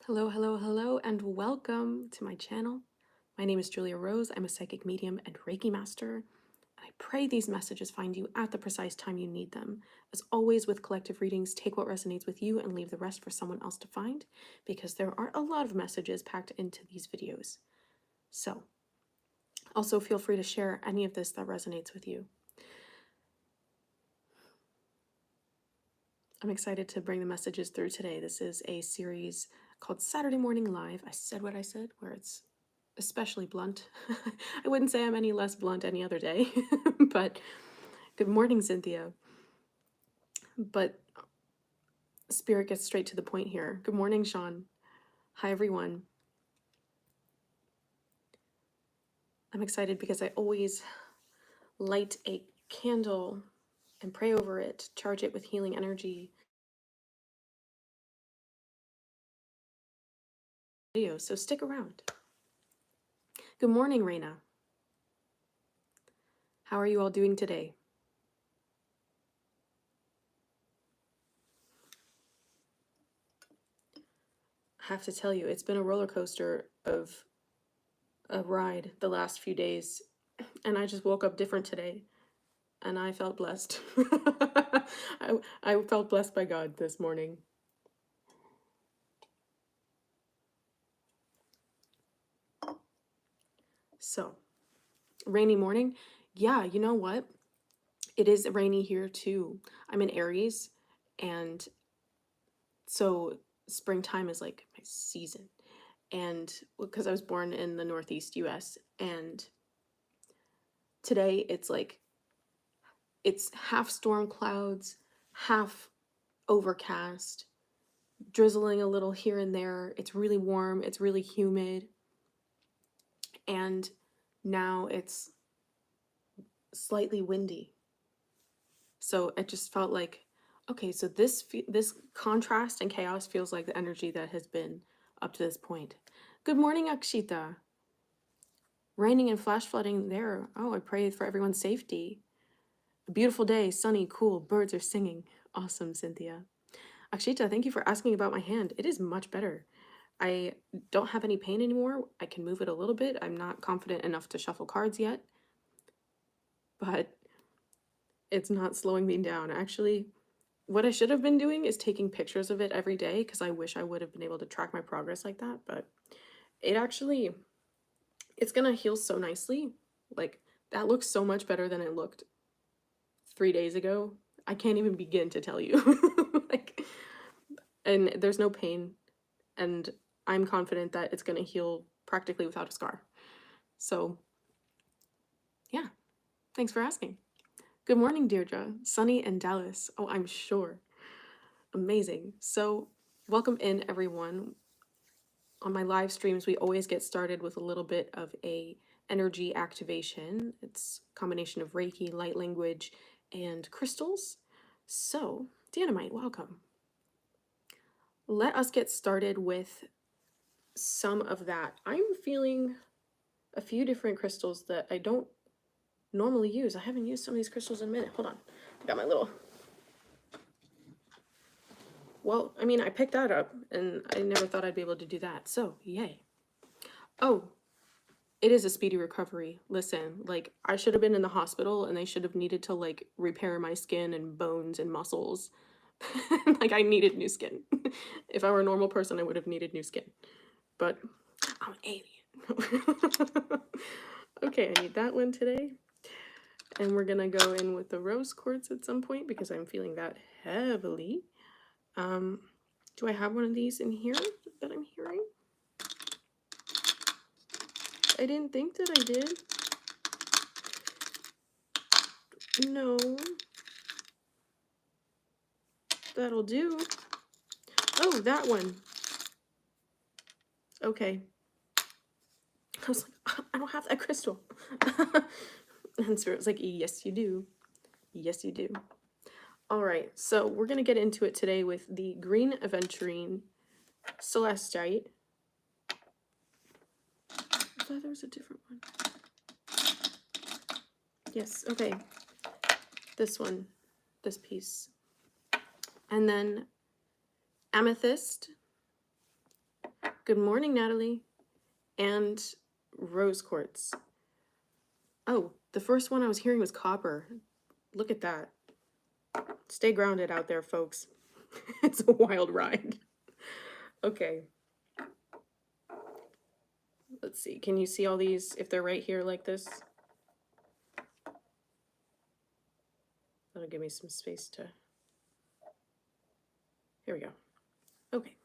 Hello, hello, hello, and welcome to my channel. My name is Julia Rose. I'm a psychic medium and Reiki master, and I pray these messages find you at the precise time you need them. As always, with collective readings, take what resonates with you and leave the rest for someone else to find, because there are a lot of messages packed into these videos. So, also feel free to share any of this that resonates with you. I'm excited to bring the messages through today. This is a series called Saturday Morning Live. I said what I said, where it's especially blunt. I wouldn't say I'm any less blunt any other day, but good morning, Cynthia. But Spirit gets straight to the point here. Good morning, Sean. Hi, everyone. I'm excited because I always light a candle and pray over it, charge it with healing energy. So stick around. Good morning, Raina. How are you all doing today? I have to tell you, it's been a roller coaster of a ride the last few days, and I just woke up different today, and I felt blessed. I felt blessed by God this morning. So, rainy morning. Yeah, you know what? It is rainy here too. I'm in Aries, and so springtime is like my season. And because I was born in the Northeast US, and today it's like it's half storm clouds, half overcast, drizzling a little here and there. It's really warm, it's really humid. And now it's slightly windy. So it just felt like, okay, so this contrast and chaos feels like the energy that has been up to this point. Good morning, Akshita. Raining and flash flooding there. Oh, I pray for everyone's safety. A beautiful day, sunny, cool, birds are singing. Awesome, Cynthia. Akshita, thank you for asking about my hand. It is much better. I don't have any pain anymore. I can move it a little bit. I'm not confident enough to shuffle cards yet, but it's not slowing me down. Actually, what I should have been doing is taking pictures of it every day, because I wish I would have been able to track my progress like that, but it's gonna heal so nicely. Like, that looks so much better than it looked 3 days ago. I can't even begin to tell you. Like, and there's no pain, and I'm confident that it's gonna heal practically without a scar. So yeah, thanks for asking. Good morning, Deirdre. Sunny in Dallas. Oh, I'm sure. Amazing. So welcome in, everyone. On my live streams, we always get started with a little bit of a energy activation. It's a combination of Reiki, light language, and crystals. So, Dynamite, welcome. Let us get started with some of that. I'm feeling a few different crystals that I don't normally use. I haven't used some of these crystals in a minute. Hold on. I got my little... Well, I mean, I picked that up, and I never thought I'd be able to do that. So, yay. Oh, it is a speedy recovery. Listen, like, I should have been in the hospital, and they should have needed to, like, repair my skin and bones and muscles. Like, I needed new skin. If I were a normal person, I would have needed new skin. But I'm an alien. Okay, I need that one today. And we're gonna go in with the rose quartz at some point, because I'm feeling that heavily. Do I have one of these in here that I'm hearing? I didn't think that I did. No. That'll do. Oh, that one. Okay. I was like, I don't have that crystal. And Spirit was like, yes, you do. Yes, you do. All right, so we're going to get into it today with the green aventurine celestite. I thought there was a different one. Yes, okay. This one, this piece. And then amethyst, Good morning, Natalie. And rose quartz. Oh, the first one I was hearing was copper. Look at that. Stay grounded out there, folks. It's a wild ride. Okay. Let's see. Can you see all these if they're right here like this? That'll give me some space to... Here we go. Okay.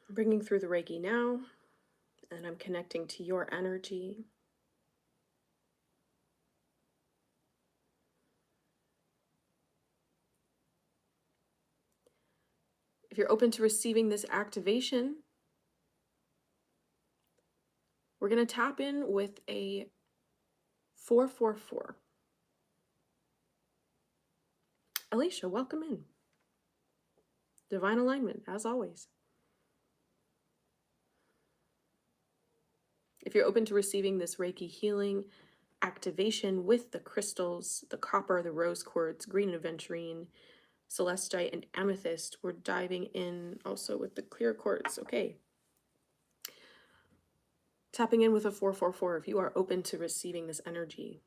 I'm bringing through the Reiki now, and I'm connecting to your energy. If you're open to receiving this activation, we're going to tap in with a 444. Alicia, welcome in. Divine alignment, as always. If you're open to receiving this Reiki healing activation with the crystals, the copper, the rose quartz, green aventurine, celestite, and amethyst, we're diving in also with the clear quartz. Okay. Tapping in with a 444 if you are open to receiving this energy.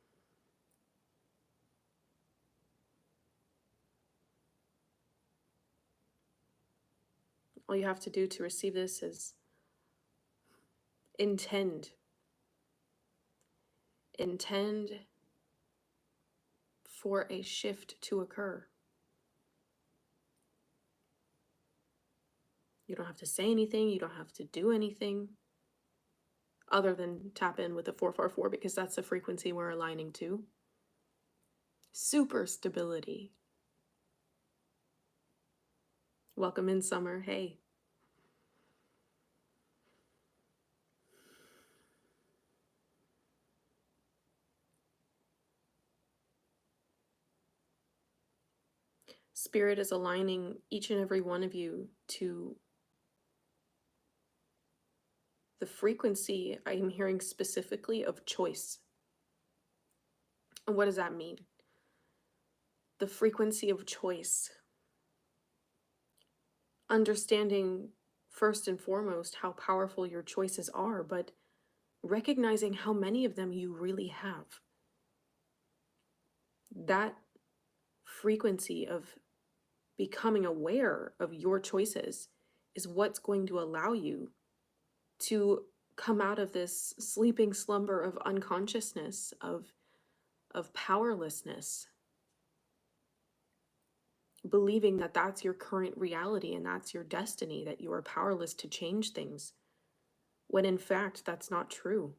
All you have to do to receive this is intend. Intend for a shift to occur. You don't have to say anything. You don't have to do anything other than tap in with the 444 because that's the frequency we're aligning to. Super stability. Welcome in, Summer. Hey. Spirit is aligning each and every one of you to the frequency I'm hearing specifically of choice. And what does that mean? The frequency of choice. Understanding first and foremost how powerful your choices are, but recognizing how many of them you really have. That frequency of becoming aware of your choices is what's going to allow you to come out of this sleeping slumber of unconsciousness, of powerlessness, believing that that's your current reality and that's your destiny, that you are powerless to change things, when in fact that's not true.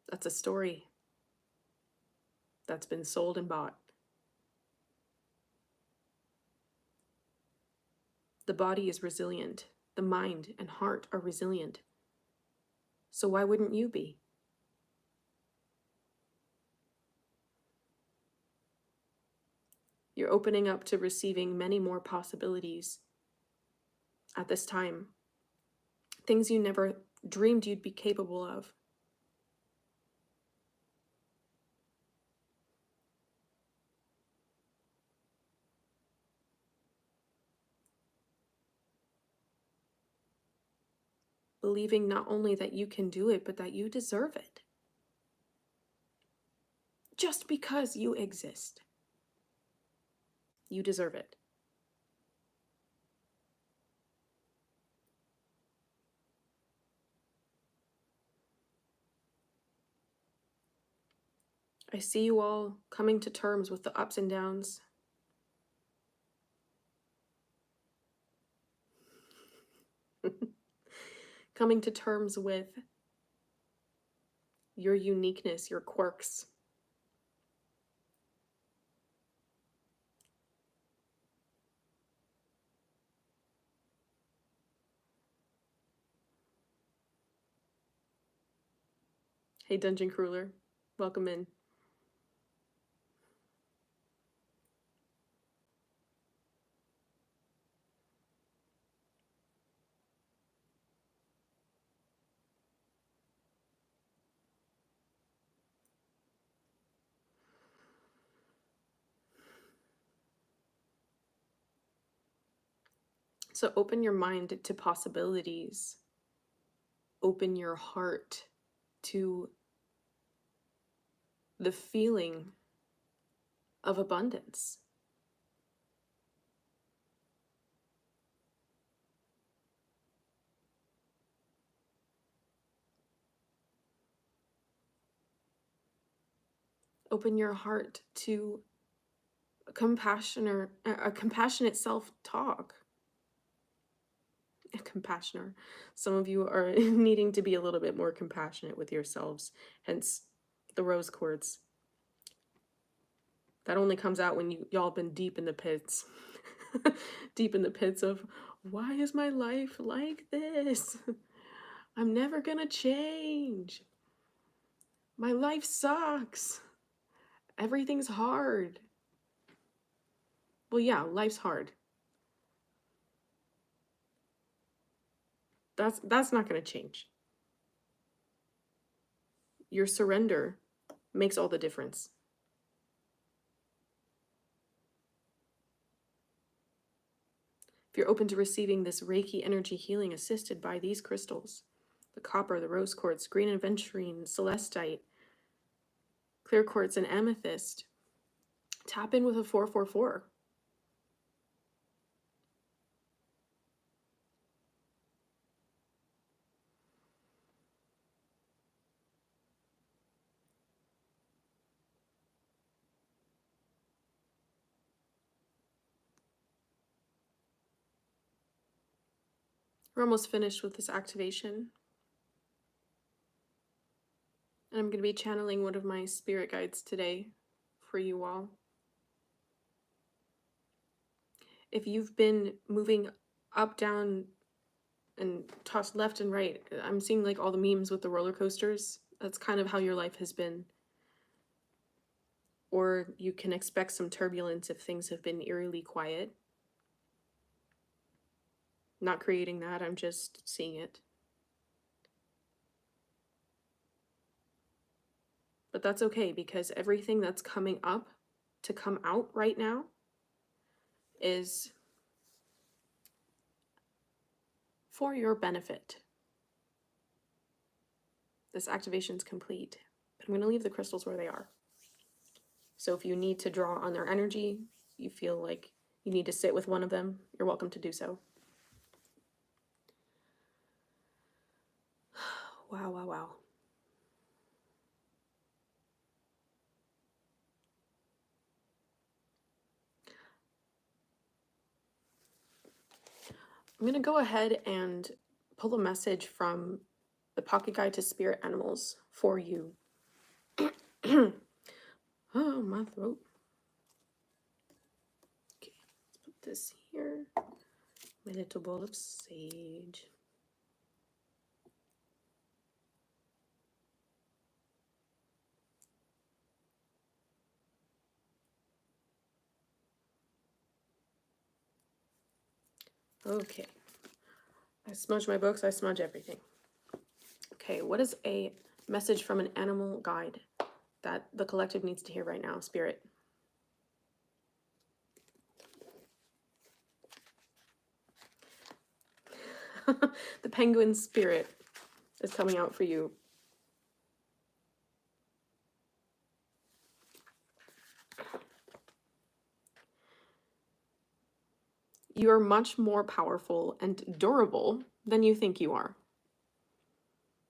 That's a story that's been sold and bought. The body is resilient. The mind and heart are resilient. So why wouldn't you be? You're opening up to receiving many more possibilities at this time. Things you never dreamed you'd be capable of. Believing not only that you can do it, but that you deserve it. Just because you exist. You deserve it. I see you all coming to terms with the ups and downs. Coming to terms with your uniqueness, your quirks. Hey, Dungeon Crueler, welcome in. So open your mind to possibilities. Open your heart to the feeling of abundance. Open your heart to a compassionate self-talk. Compassionate. Some of you are needing to be a little bit more compassionate with yourselves, hence the rose quartz. That only comes out when y'all been deep in the pits. Deep in the pits of, why is my life like this? I'm never gonna change. My life sucks. Everything's hard. Well, yeah, life's hard. That's not gonna change. Your surrender makes all the difference. If you're open to receiving this Reiki energy healing assisted by these crystals, the copper, the rose quartz, green aventurine, celestite, clear quartz, and amethyst, tap in with a 444. We're almost finished with this activation. And I'm going to be channeling one of my spirit guides today for you all. If you've been moving up, down, and tossed left and right, I'm seeing like all the memes with the roller coasters. That's kind of how your life has been. Or you can expect some turbulence if things have been eerily quiet. Not creating that, I'm just seeing it. But that's okay, because everything that's coming up to come out right now is for your benefit. This activation is complete, but I'm going to leave the crystals where they are. So if you need to draw on their energy, you feel like you need to sit with one of them, you're welcome to do so. Wow, wow, wow. I'm going to go ahead and pull a message from the Pocket Guide to Spirit Animals for you. Oh, my throat. Okay, let's put this here. My little bowl of sage. Okay. I smudge my books, I smudge everything. Okay, what is a message from an animal guide that the collective needs to hear right now, Spirit? The penguin spirit is coming out for you. You are much more powerful and durable than you think you are.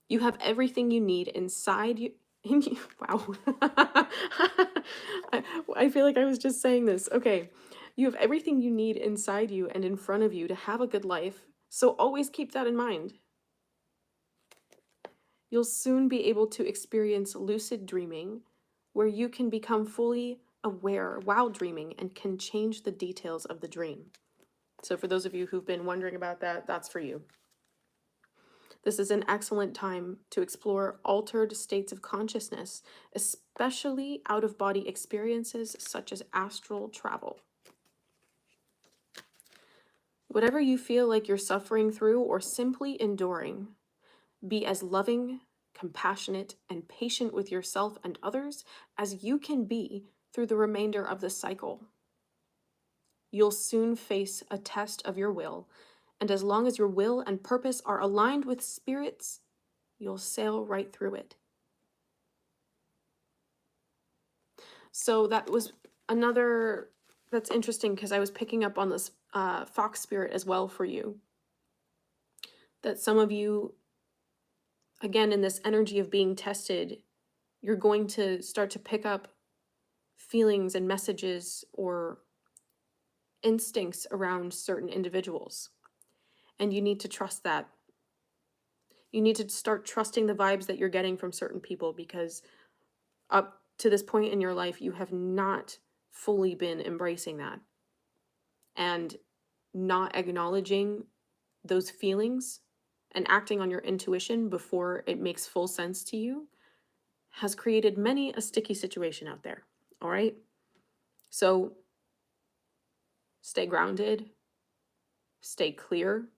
You have everything you need inside you. Wow. I feel like I was just saying this. Okay. You have everything you need inside you and in front of you to have a good life. So always keep that in mind. You'll soon be able to experience lucid dreaming, where you can become fully aware while dreaming and can change the details of the dream. So for those of you who've been wondering about that, that's for you. This is an excellent time to explore altered states of consciousness, especially out-of-body experiences such as astral travel. Whatever you feel like you're suffering through or simply enduring, be as loving, compassionate, and patient with yourself and others as you can be through the remainder of the cycle. You'll soon face a test of your will And as long as your will and purpose are aligned with spirits, you'll sail right through it. So that was another, that's interesting because I was picking up on this fox spirit as well for you. That some of you, again, in this energy of being tested, you're going to start to pick up feelings and messages or instincts around certain individuals. And you need to trust that. You need to start trusting the vibes that you're getting from certain people, because up to this point in your life, you have not fully been embracing that and not acknowledging those feelings and acting on your intuition before it makes full sense to you has created many a sticky situation out there. All right. So stay grounded, stay clear.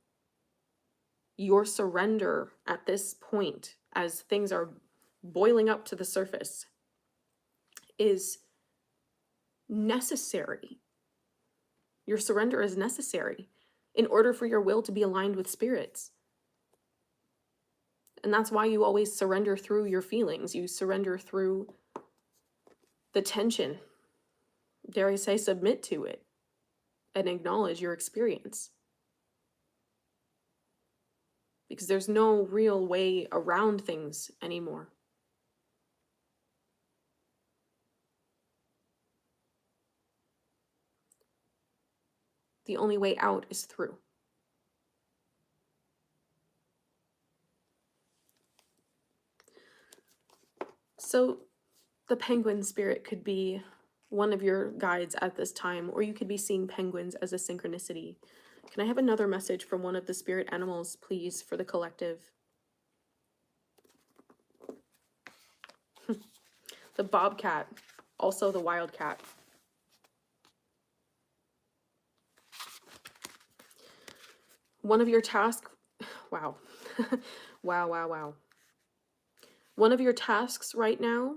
Your surrender at this point, as things are boiling up to the surface, is necessary. Your surrender is necessary in order for your will to be aligned with spirits. And that's why you always surrender through your feelings. You surrender through the tension. Dare I say, submit to it and acknowledge your experience. Because there's no real way around things anymore. The only way out is through. So the penguin spirit could be one of your guides at this time, or you could be seeing penguins as a synchronicity. Can I have another message from one of the spirit animals, please, for the collective? The bobcat, also the wildcat. One of your tasks, wow. wow. One of your tasks right now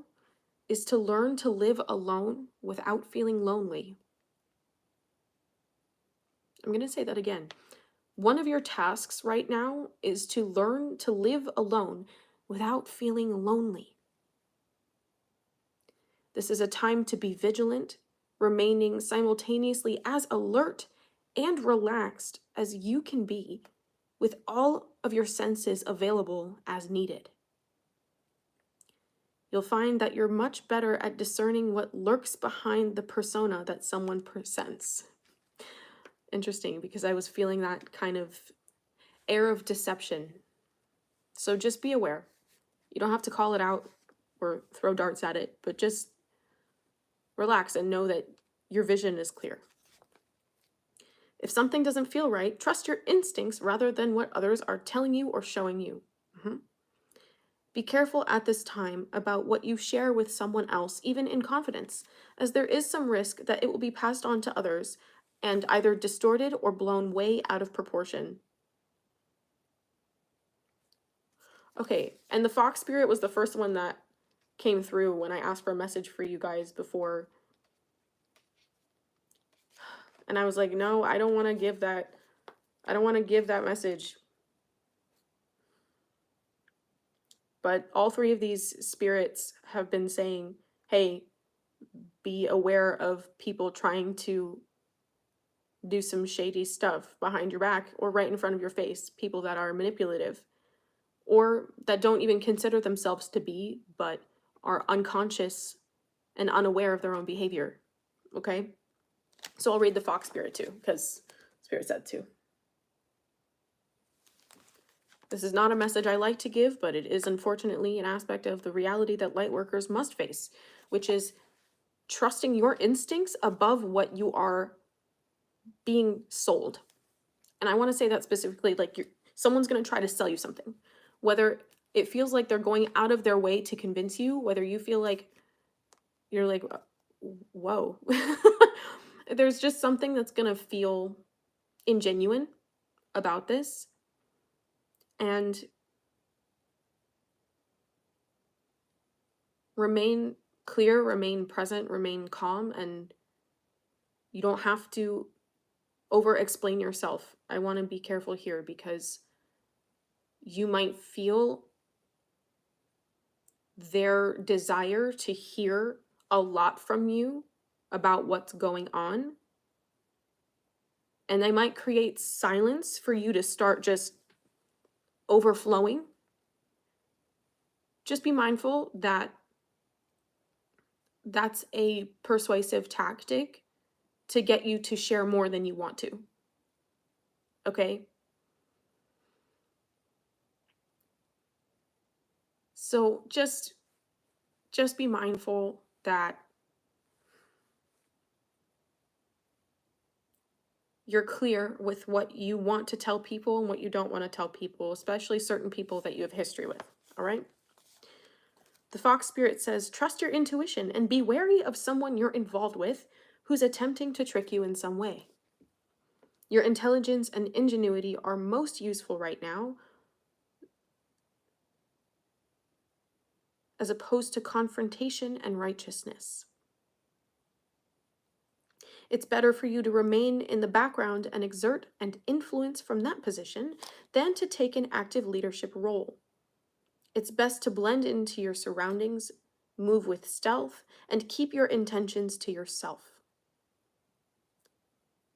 is to learn to live alone without feeling lonely. I'm going to say that again. One of your tasks right now is to learn to live alone without feeling lonely. This is a time to be vigilant, remaining simultaneously as alert and relaxed as you can be, with all of your senses available as needed. You'll find that you're much better at discerning what lurks behind the persona that someone presents. Interesting, because I was feeling that kind of air of deception. So just be aware. You don't have to call it out or throw darts at it, but just relax and know that your vision is clear. If something doesn't feel right, trust your instincts rather than what others are telling you or showing you. Be careful at this time about what you share with someone else, even in confidence, as there is some risk that it will be passed on to others and either distorted or blown way out of proportion. Okay, and the fox spirit was the first one that came through when I asked for a message for you guys before. And I was like, no, I don't want to give that. I don't want to give that message. But all three of these spirits have been saying, hey, be aware of people trying to do some shady stuff behind your back or right in front of your face. People that are manipulative or that don't even consider themselves to be, but are unconscious and unaware of their own behavior. Okay? So I'll read the fox spirit too, because spirit said to. This is not a message I like to give, but it is unfortunately an aspect of the reality that light workers must face, which is trusting your instincts above what you are being sold. And I want to say that specifically, like someone's going to try to sell you something, whether it feels like they're going out of their way to convince you, whether you feel like you're like, whoa, there's just something that's going to feel ingenuine about this. And remain clear, remain present, remain calm, and you don't have to over explain yourself. I want to be careful here because you might feel their desire to hear a lot from you about what's going on. And they might create silence for you to start just overflowing. Just be mindful that that's a persuasive tactic to get you to share more than you want to. Okay? So just be mindful that you're clear with what you want to tell people and what you don't want to tell people, especially certain people that you have history with. All right? The Fox Spirit says, trust your intuition and be wary of someone you're involved with who's attempting to trick you in some way. Your intelligence and ingenuity are most useful right now, as opposed to confrontation and righteousness. It's better for you to remain in the background and exert and influence from that position than to take an active leadership role. It's best to blend into your surroundings, move with stealth, and keep your intentions to yourself.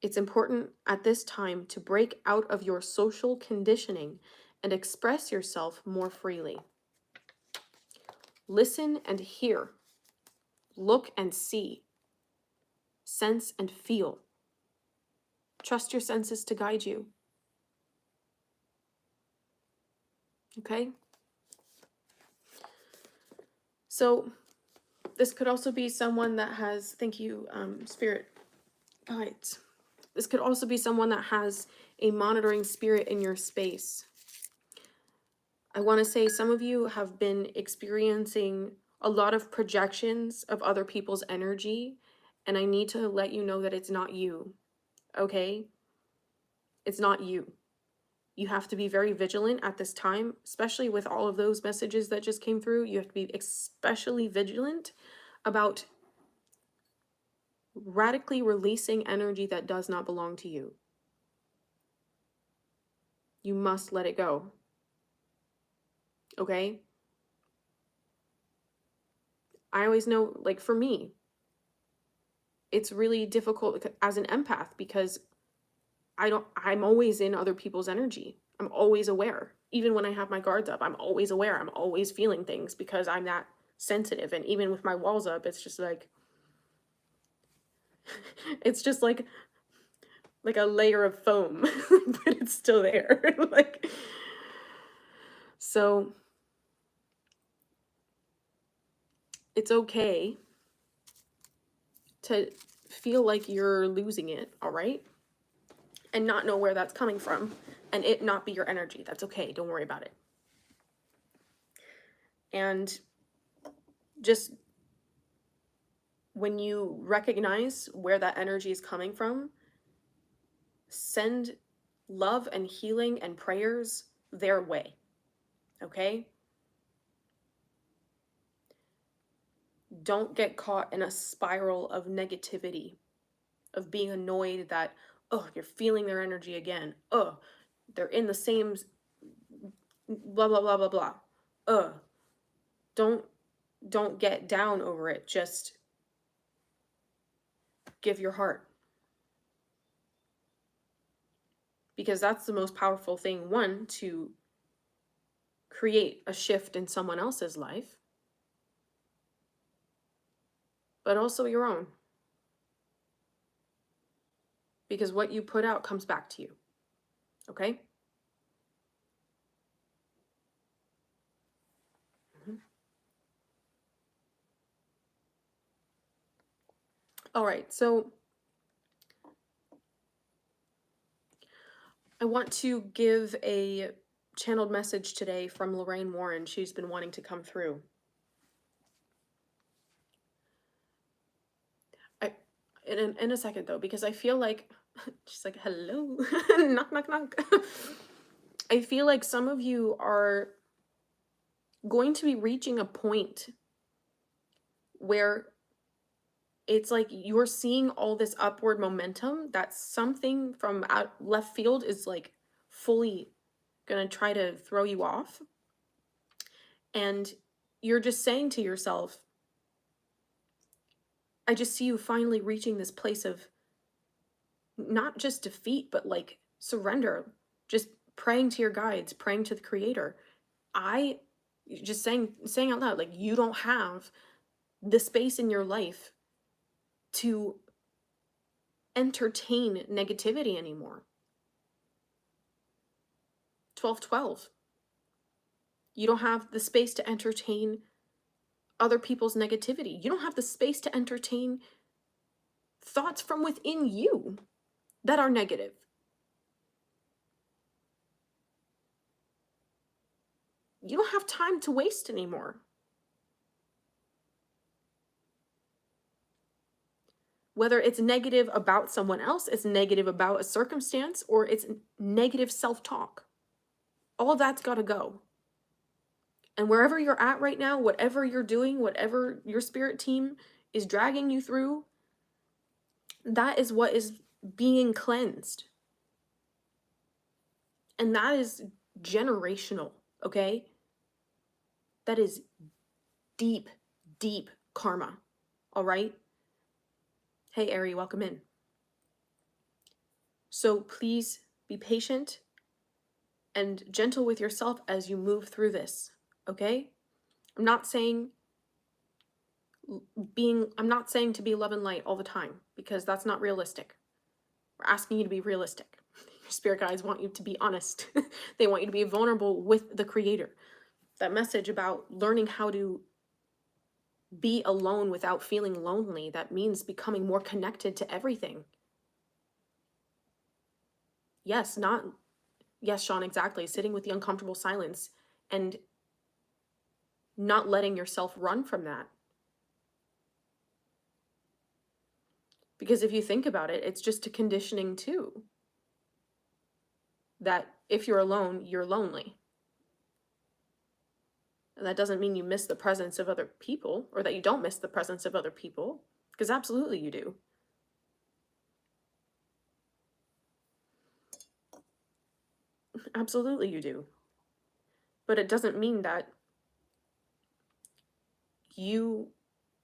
It's important at this time to break out of your social conditioning and express yourself more freely. Listen and hear. Look and see. Sense and feel. Trust your senses to guide you. Okay? So this could also be someone that has, thank you, spirit guides. This could also be someone that has a monitoring spirit in your space. I want to say some of you have been experiencing a lot of projections of other people's energy, and I need to let you know that it's not you, okay? It's not you. You have to be very vigilant at this time, especially with all of those messages that just came through. You have to be especially vigilant about radically releasing energy that does not belong to you. You must let it go. Okay? I always know, like for me, it's really difficult as an empath because I'm always in other people's energy. I'm always aware. Even when I have my guards up, I'm always aware. I'm always feeling things because I'm that sensitive. And even with my walls up, it's just like, it's just like a layer of foam, but it's still there. Like, so it's okay to feel like you're losing it, all right? And not know where that's coming from and it not be your energy. That's okay. Don't worry about it. And just when you recognize where that energy is coming from, send love and healing and prayers their way. Okay? Don't get caught in a spiral of negativity, of being annoyed that, oh, you're feeling their energy again. Oh, they're in the same blah, blah, blah, blah, blah. Don't get down over it. Just give your heart. Because that's the most powerful thing. One, to create a shift in someone else's life, but also your own. Because what you put out comes back to you. Okay? All right, so I want to give a channeled message today from Lorraine Warren. She's been wanting to come through. In a second though, because I feel like she's like, hello, knock, knock, knock. I feel like some of you are going to be reaching a point where It's like you're seeing all this upward momentum that something from out left field is like fully gonna try to throw you off. And you're just saying to yourself, I just see you finally reaching this place of not just defeat, but like surrender, just praying to your guides, praying to the creator. I just saying out loud, like, you don't have the space in your life to entertain negativity anymore. 1212. You don't have the space to entertain other people's negativity. You don't have the space to entertain thoughts from within you that are negative. You don't have time to waste anymore. Whether it's negative about someone else, it's negative about a circumstance, or it's negative self-talk. All that's got to go. And wherever you're at right now, whatever you're doing, whatever your spirit team is dragging you through, that is what is being cleansed. And that is generational, okay? That is deep, deep karma, all right? Hey, Ari, welcome in. So please be patient and gentle with yourself as you move through this, okay? I'm not saying to be love and light all the time, because that's not realistic. We're asking you to be realistic. Your spirit guides want you to be honest. They want you to be vulnerable with the creator. That message about learning how to be alone without feeling lonely, that means becoming more connected to everything. Yes, Sean, exactly. Sitting with the uncomfortable silence and not letting yourself run from that. Because if you think about it, it's just a conditioning too. That if you're alone, you're lonely. And that doesn't mean you miss the presence of other people, or that you don't miss the presence of other people, because absolutely you do. Absolutely you do. But it doesn't mean that you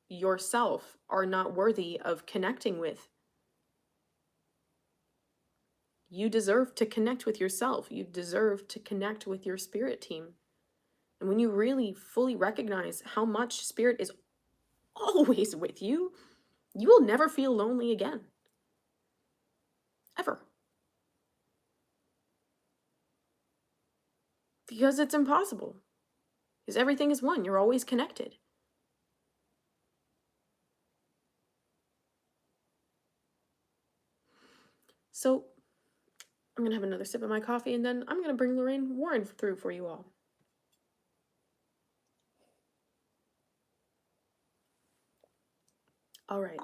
yourself are not worthy of connecting with. You deserve to connect with yourself. You deserve to connect with your spirit team. And when you really fully recognize how much spirit is always with you, you will never feel lonely again. Ever. Because it's impossible. Because everything is one. You're always connected. So I'm going to have another sip of my coffee, and then I'm going to bring Lorraine Warren through for you all. All right.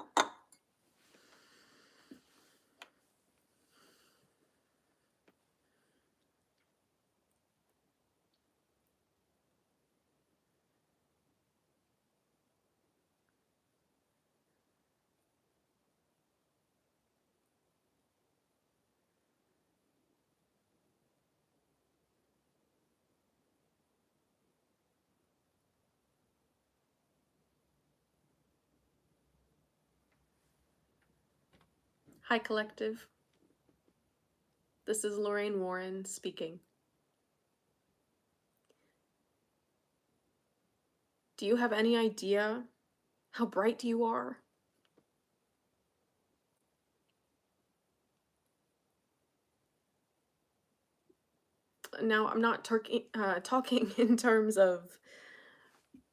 Hi, collective. This is Lorraine Warren speaking. Do you have any idea how bright you are? Now, I'm not talking in terms of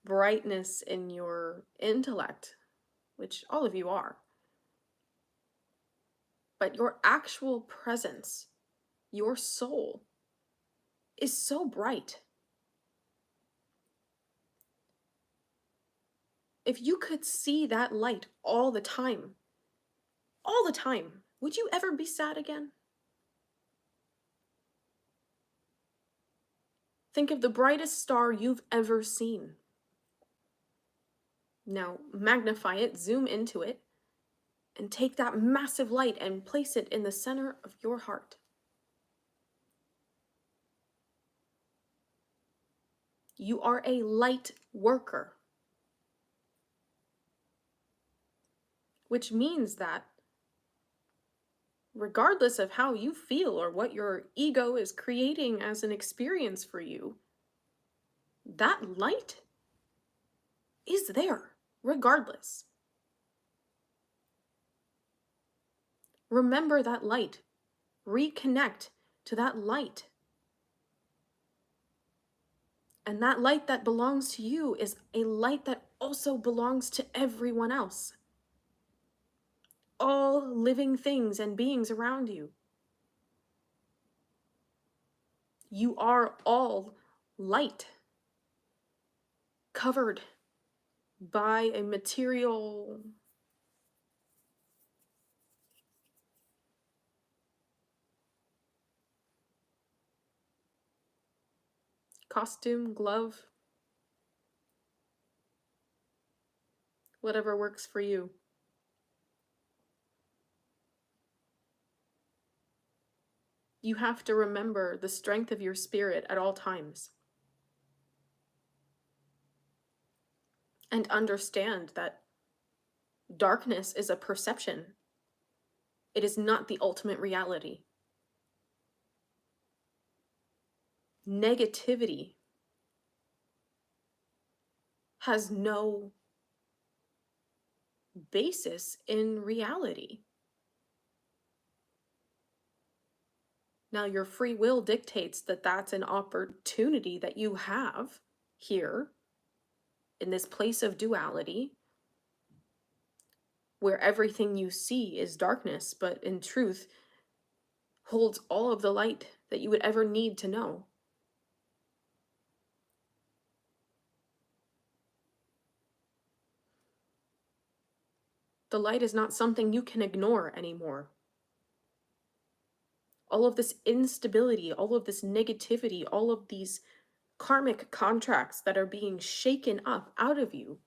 brightness in your intellect, which all of you are, but your actual presence, your soul, is so bright. If you could see that light all the time, would you ever be sad again? Think of the brightest star you've ever seen. Now, magnify it, zoom into it, and take that massive light and place it in the center of your heart. You are a light worker, which means that regardless of how you feel or what your ego is creating as an experience for you, that light is there regardless. Remember that light. Reconnect to that light. And that light that belongs to you is a light that also belongs to everyone else. All living things and beings around you. You are all light, covered by a material costume, glove, whatever works for you. You have to remember the strength of your spirit at all times. And understand that darkness is a perception. It is not the ultimate reality. Negativity has no basis in reality. Now, your free will dictates that that's an opportunity that you have here in this place of duality where everything you see is darkness, but in truth holds all of the light that you would ever need to know. The light is not something you can ignore anymore. All of this instability, all of this negativity, all of these karmic contracts that are being shaken up out of you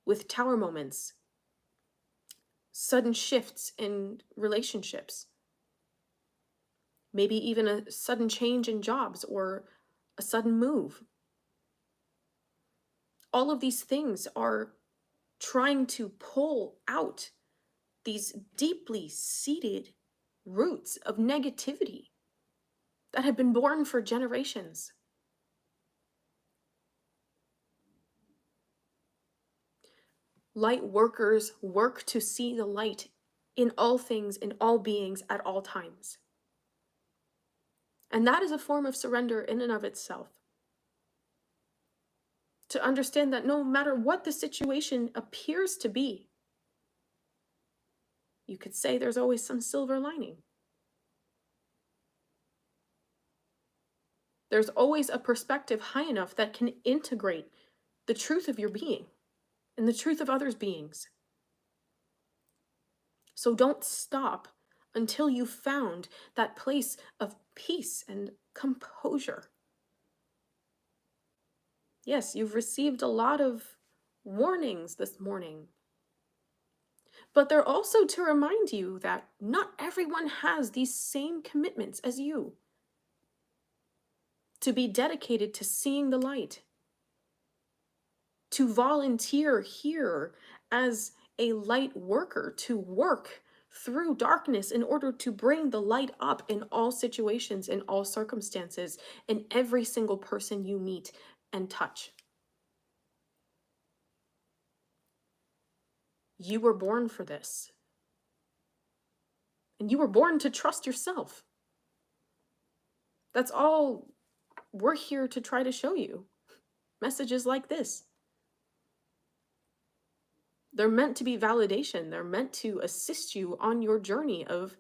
with tower moments, sudden shifts in relationships, maybe even a sudden change in jobs or a sudden move. All of these things are trying to pull out these deeply seated roots of negativity that have been born for generations. Light workers work to see the light in all things, in all beings, at all times. And that is a form of surrender in and of itself. To understand that no matter what the situation appears to be, you could say there's always some silver lining. There's always a perspective high enough that can integrate the truth of your being and the truth of others' beings. So don't stop until you've found that place of peace and composure. Yes, you've received a lot of warnings this morning, but they're also to remind you that not everyone has these same commitments as you. To be dedicated to seeing the light, to volunteer here as a light worker, to work through darkness in order to bring the light up in all situations, in all circumstances, in every single person you meet and touch. You were born for this. And you were born to trust yourself. That's all we're here to try to show you. Messages like this. They're meant to be validation. They're meant to assist you on your journey of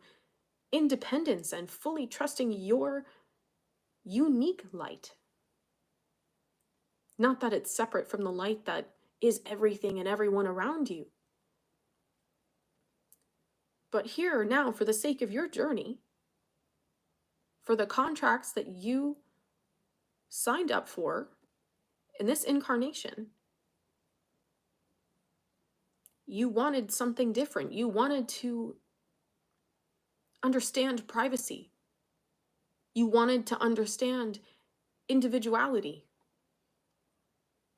independence and fully trusting your unique light. Not that it's separate from the light that is everything and everyone around you. But here now, for the sake of your journey, for the contracts that you signed up for in this incarnation, You wanted something different. You wanted to understand privacy. You wanted to understand individuality.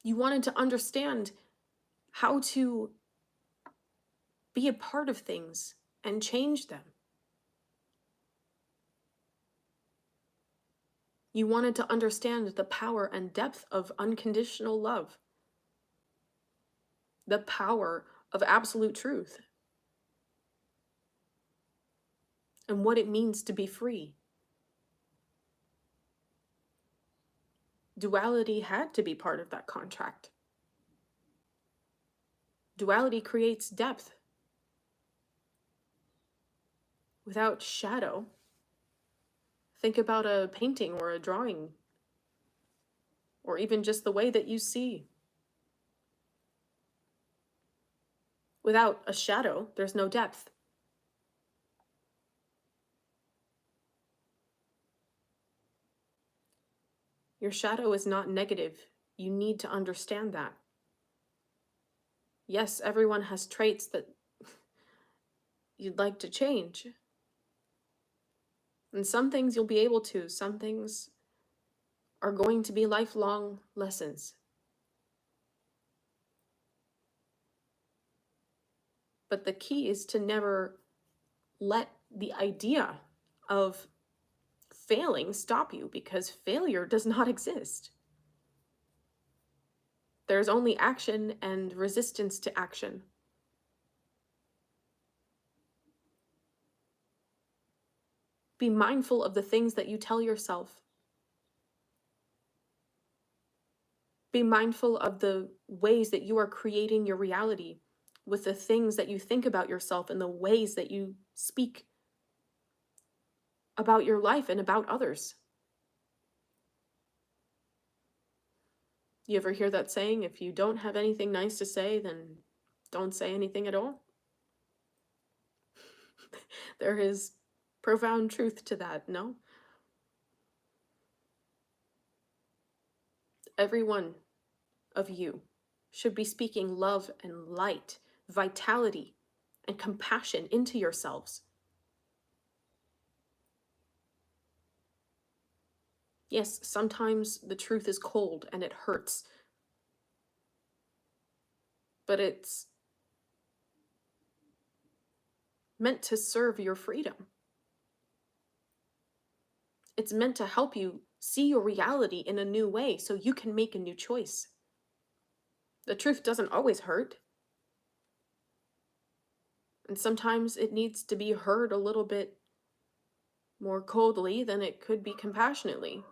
You wanted to understand how to be a part of things and change them. You wanted to understand the power and depth of unconditional love, the power of absolute truth, and what it means to be free. Duality had to be part of that contract. Duality creates depth. Without shadow, think about a painting or a drawing, or even just the way that you see. Without a shadow, there's no depth. Your shadow is not negative. You need to understand that. Yes, everyone has traits that you'd like to change. And some things you'll be able to, some things are going to be lifelong lessons. But the key is to never let the idea of failing stop you, because failure does not exist. There's only action and resistance to action. Be mindful of the things that you tell yourself. Be mindful of the ways that you are creating your reality with the things that you think about yourself and the ways that you speak about your life and about others. You ever hear that saying, if you don't have anything nice to say, then don't say anything at all? There is profound truth to that, no? Every one of you should be speaking love and light, vitality, and compassion into yourselves. Yes, sometimes the truth is cold and it hurts, but it's meant to serve your freedom. It's meant to help you see your reality in a new way so you can make a new choice. The truth doesn't always hurt. And sometimes it needs to be heard a little bit more coldly than it could be compassionately.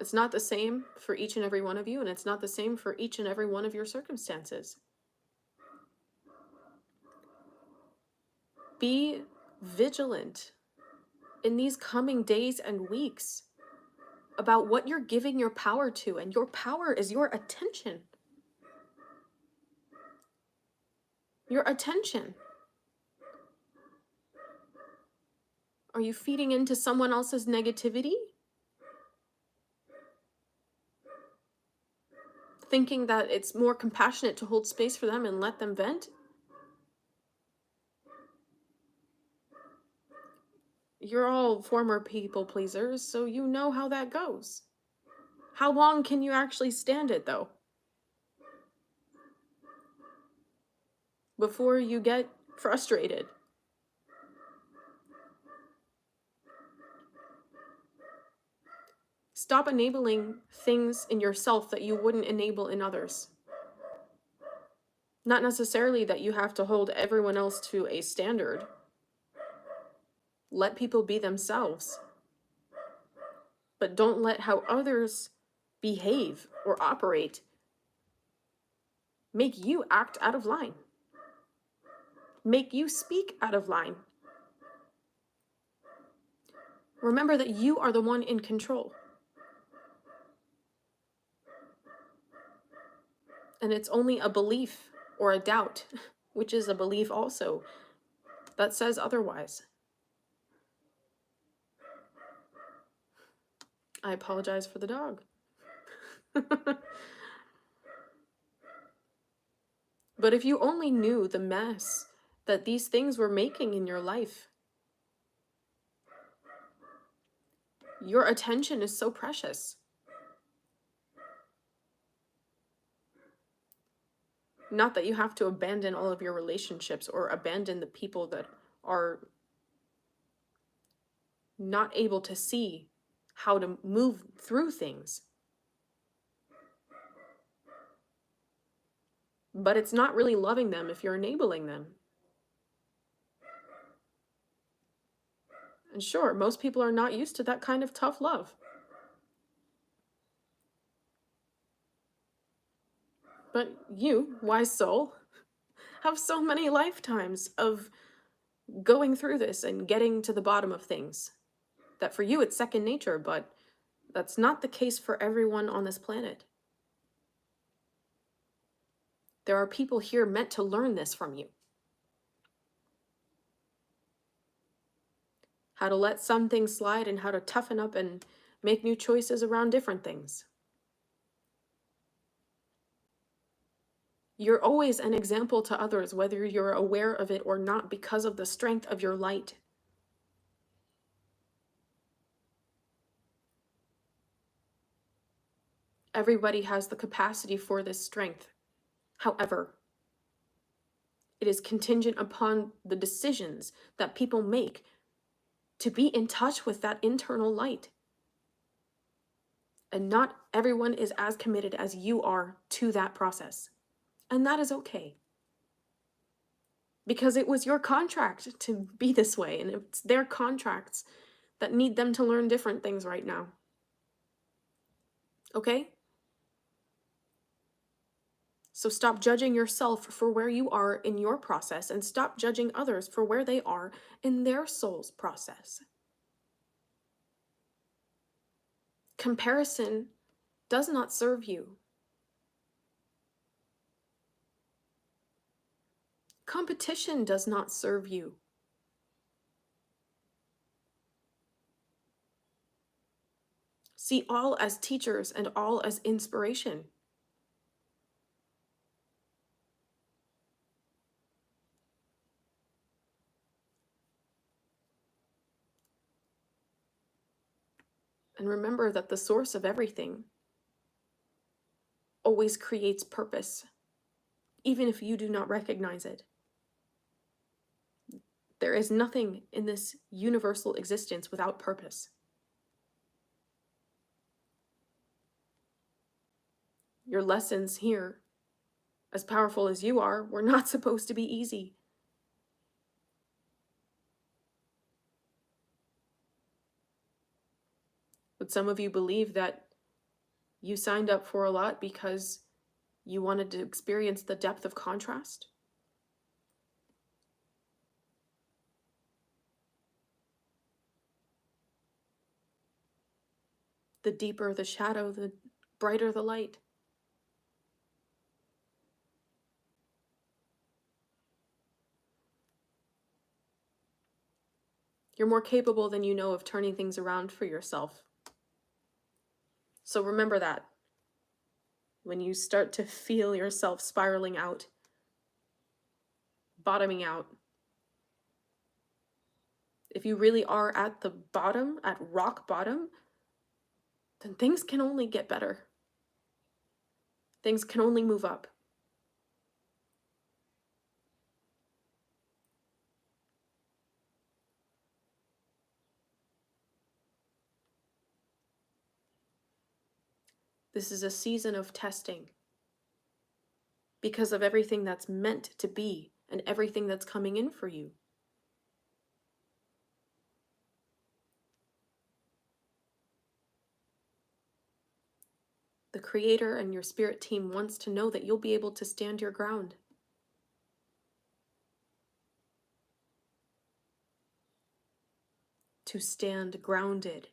It's not the same for each and every one of you, and it's not the same for each and every one of your circumstances. Be vigilant in these coming days and weeks about what you're giving your power to, and your power is your attention. Your attention. Are you feeding into someone else's negativity? Thinking that it's more compassionate to hold space for them and let them vent? You're all former people pleasers, so you know how that goes. How long can you actually stand it, though? Before you get frustrated. Stop enabling things in yourself that you wouldn't enable in others. Not necessarily that you have to hold everyone else to a standard. Let people be themselves. But don't let how others behave or operate make you act out of line. Make you speak out of line. Remember that you are the one in control. And it's only a belief or a doubt, which is a belief also, that says otherwise. I apologize for the dog. But if you only knew the mess that these things were making in your life, your attention is so precious. Not that you have to abandon all of your relationships or abandon the people that are not able to see how to move through things. But it's not really loving them if you're enabling them. And sure, most people are not used to that kind of tough love. But you, wise soul, have so many lifetimes of going through this and getting to the bottom of things that for you it's second nature, but that's not the case for everyone on this planet. There are people here meant to learn this from you. How to let some things slide and how to toughen up and make new choices around different things. You're always an example to others, whether you're aware of it or not, because of the strength of your light. Everybody has the capacity for this strength. However, it is contingent upon the decisions that people make to be in touch with that internal light. And not everyone is as committed as you are to that process. And that is okay. Because it was your contract to be this way, and it's their contracts that need them to learn different things right now. Okay? So stop judging yourself for where you are in your process and stop judging others for where they are in their soul's process. Comparison does not serve you. Competition does not serve you. See all as teachers and all as inspiration. And remember that the source of everything always creates purpose, even if you do not recognize it. There is nothing in this universal existence without purpose. Your lessons here, as powerful as you are, were not supposed to be easy. But some of you believe that you signed up for a lot because you wanted to experience the depth of contrast. The deeper the shadow, the brighter the light. You're more capable than you know of turning things around for yourself. So remember that. When you start to feel yourself spiraling out, bottoming out, if you really are at the bottom, at rock bottom, then things can only get better. Things can only move up. This is a season of testing because of everything that's meant to be and everything that's coming in for you. The Creator and your spirit team wants to know that you'll be able to stand your ground. To stand grounded.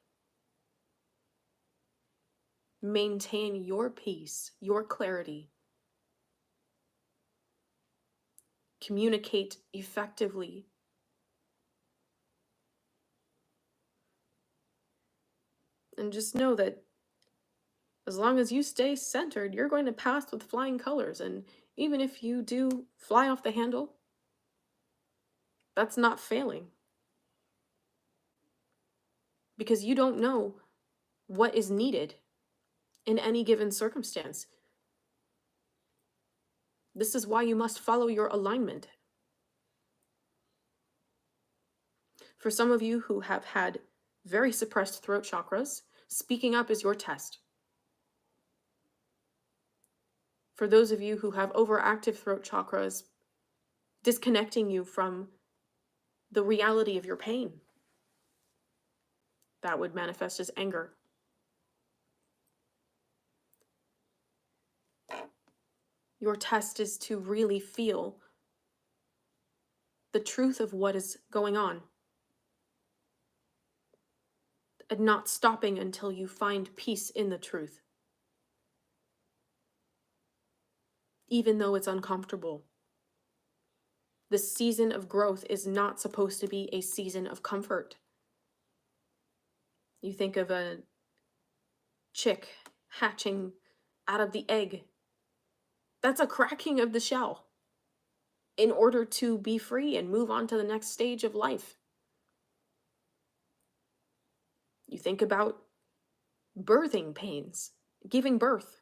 Maintain your peace, your clarity. Communicate effectively. And just know that As long as you stay centered, you're going to pass with flying colors. And even if you do fly off the handle, that's not failing. Because you don't know what is needed in any given circumstance. This is why you must follow your alignment. For some of you who have had very suppressed throat chakras, speaking up is your test. For those of you who have overactive throat chakras, disconnecting you from the reality of your pain, that would manifest as anger. Your test is to really feel the truth of what is going on and not stopping until you find peace in the truth, even though it's uncomfortable. The season of growth is not supposed to be a season of comfort. You think of a chick hatching out of the egg. That's a cracking of the shell in order to be free and move on to the next stage of life. You think about birthing pains, giving birth.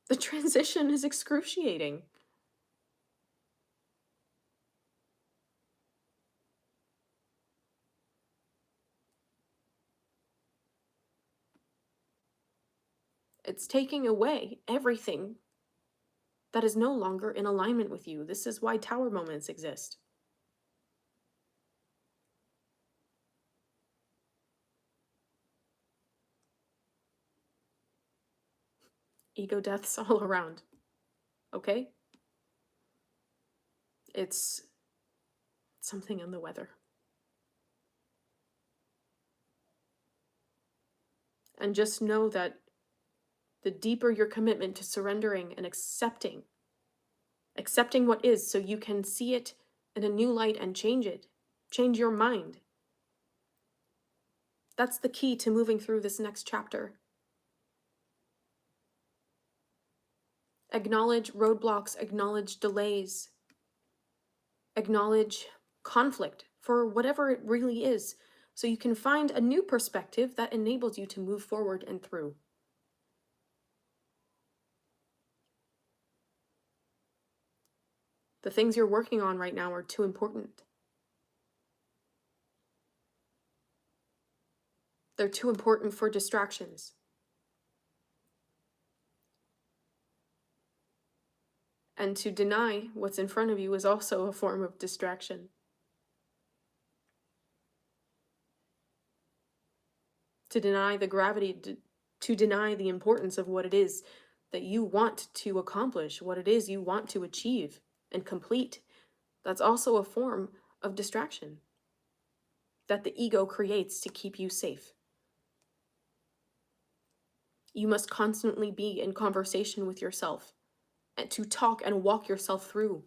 The transition is excruciating. It's taking away everything that is no longer in alignment with you. This is why tower moments exist. Ego deaths all around. Okay? It's something in the weather. And just know that the deeper your commitment to surrendering and accepting what is so you can see it in a new light and change it, change your mind. That's the key to moving through this next chapter. Acknowledge roadblocks, acknowledge delays, acknowledge conflict for whatever it really is, so you can find a new perspective that enables you to move forward and through. The things you're working on right now are too important. They're too important for distractions. And to deny what's in front of you is also a form of distraction. To deny the gravity, to deny the importance of what it is that you want to accomplish, what it is you want to achieve and complete, that's also a form of distraction that the ego creates to keep you safe. You must constantly be in conversation with yourself and to talk and walk yourself through.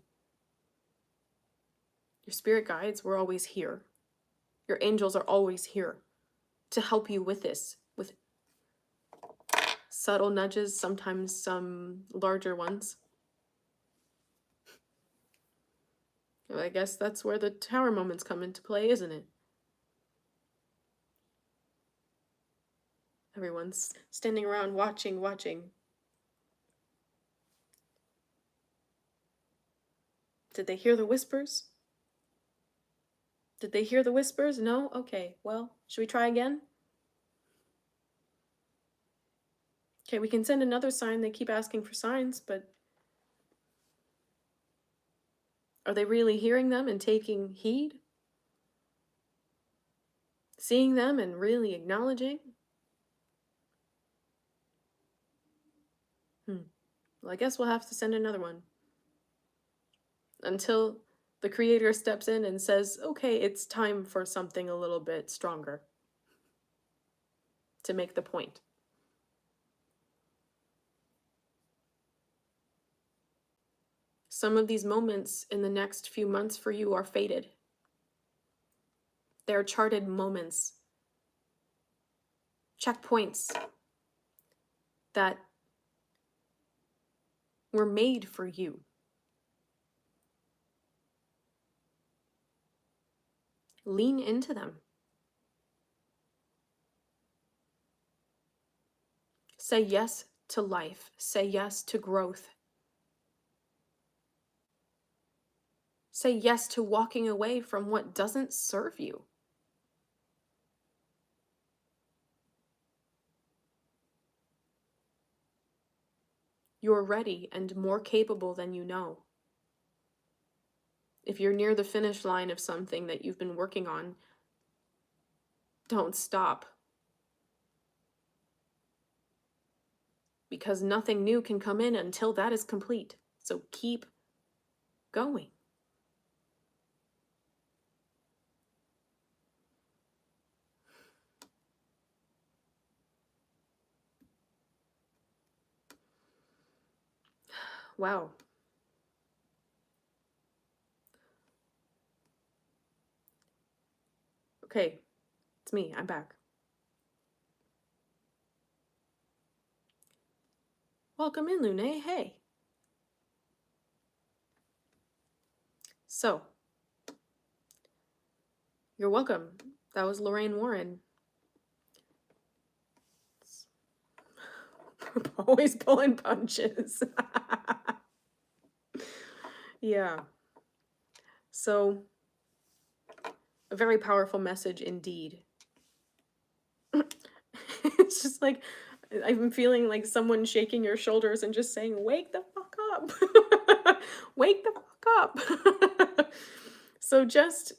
Your spirit guides were always here. Your angels are always here to help you with this, with subtle nudges, sometimes some larger ones. I guess that's where the tower moments come into play, isn't it? Everyone's standing around watching. Did they hear the whispers? Did they hear the whispers? No? Okay, well, should we try again? Okay, we can send another sign. They keep asking for signs, but are they really hearing them and taking heed? Seeing them and really acknowledging? Well, I guess we'll have to send another one. Until the creator steps in and says, okay, it's time for something a little bit stronger to make the point. Some of these moments in the next few months for you are fated. They're charted moments checkpoints that were made for you. Lean into them. Say yes to life. Say yes to growth. Say yes to walking away from what doesn't serve you. You're ready and more capable than you know. If you're near the finish line of something that you've been working on, don't stop. Because nothing new can come in until that is complete. So keep going. Wow. Okay, it's me. I'm back. Welcome in, Lune. Hey. So, you're welcome. That was Lorraine Warren. Always pulling punches. Yeah. So, a very powerful message indeed. It's just like, I'm feeling like someone shaking your shoulders and just saying, wake the fuck up. Wake the fuck up. So just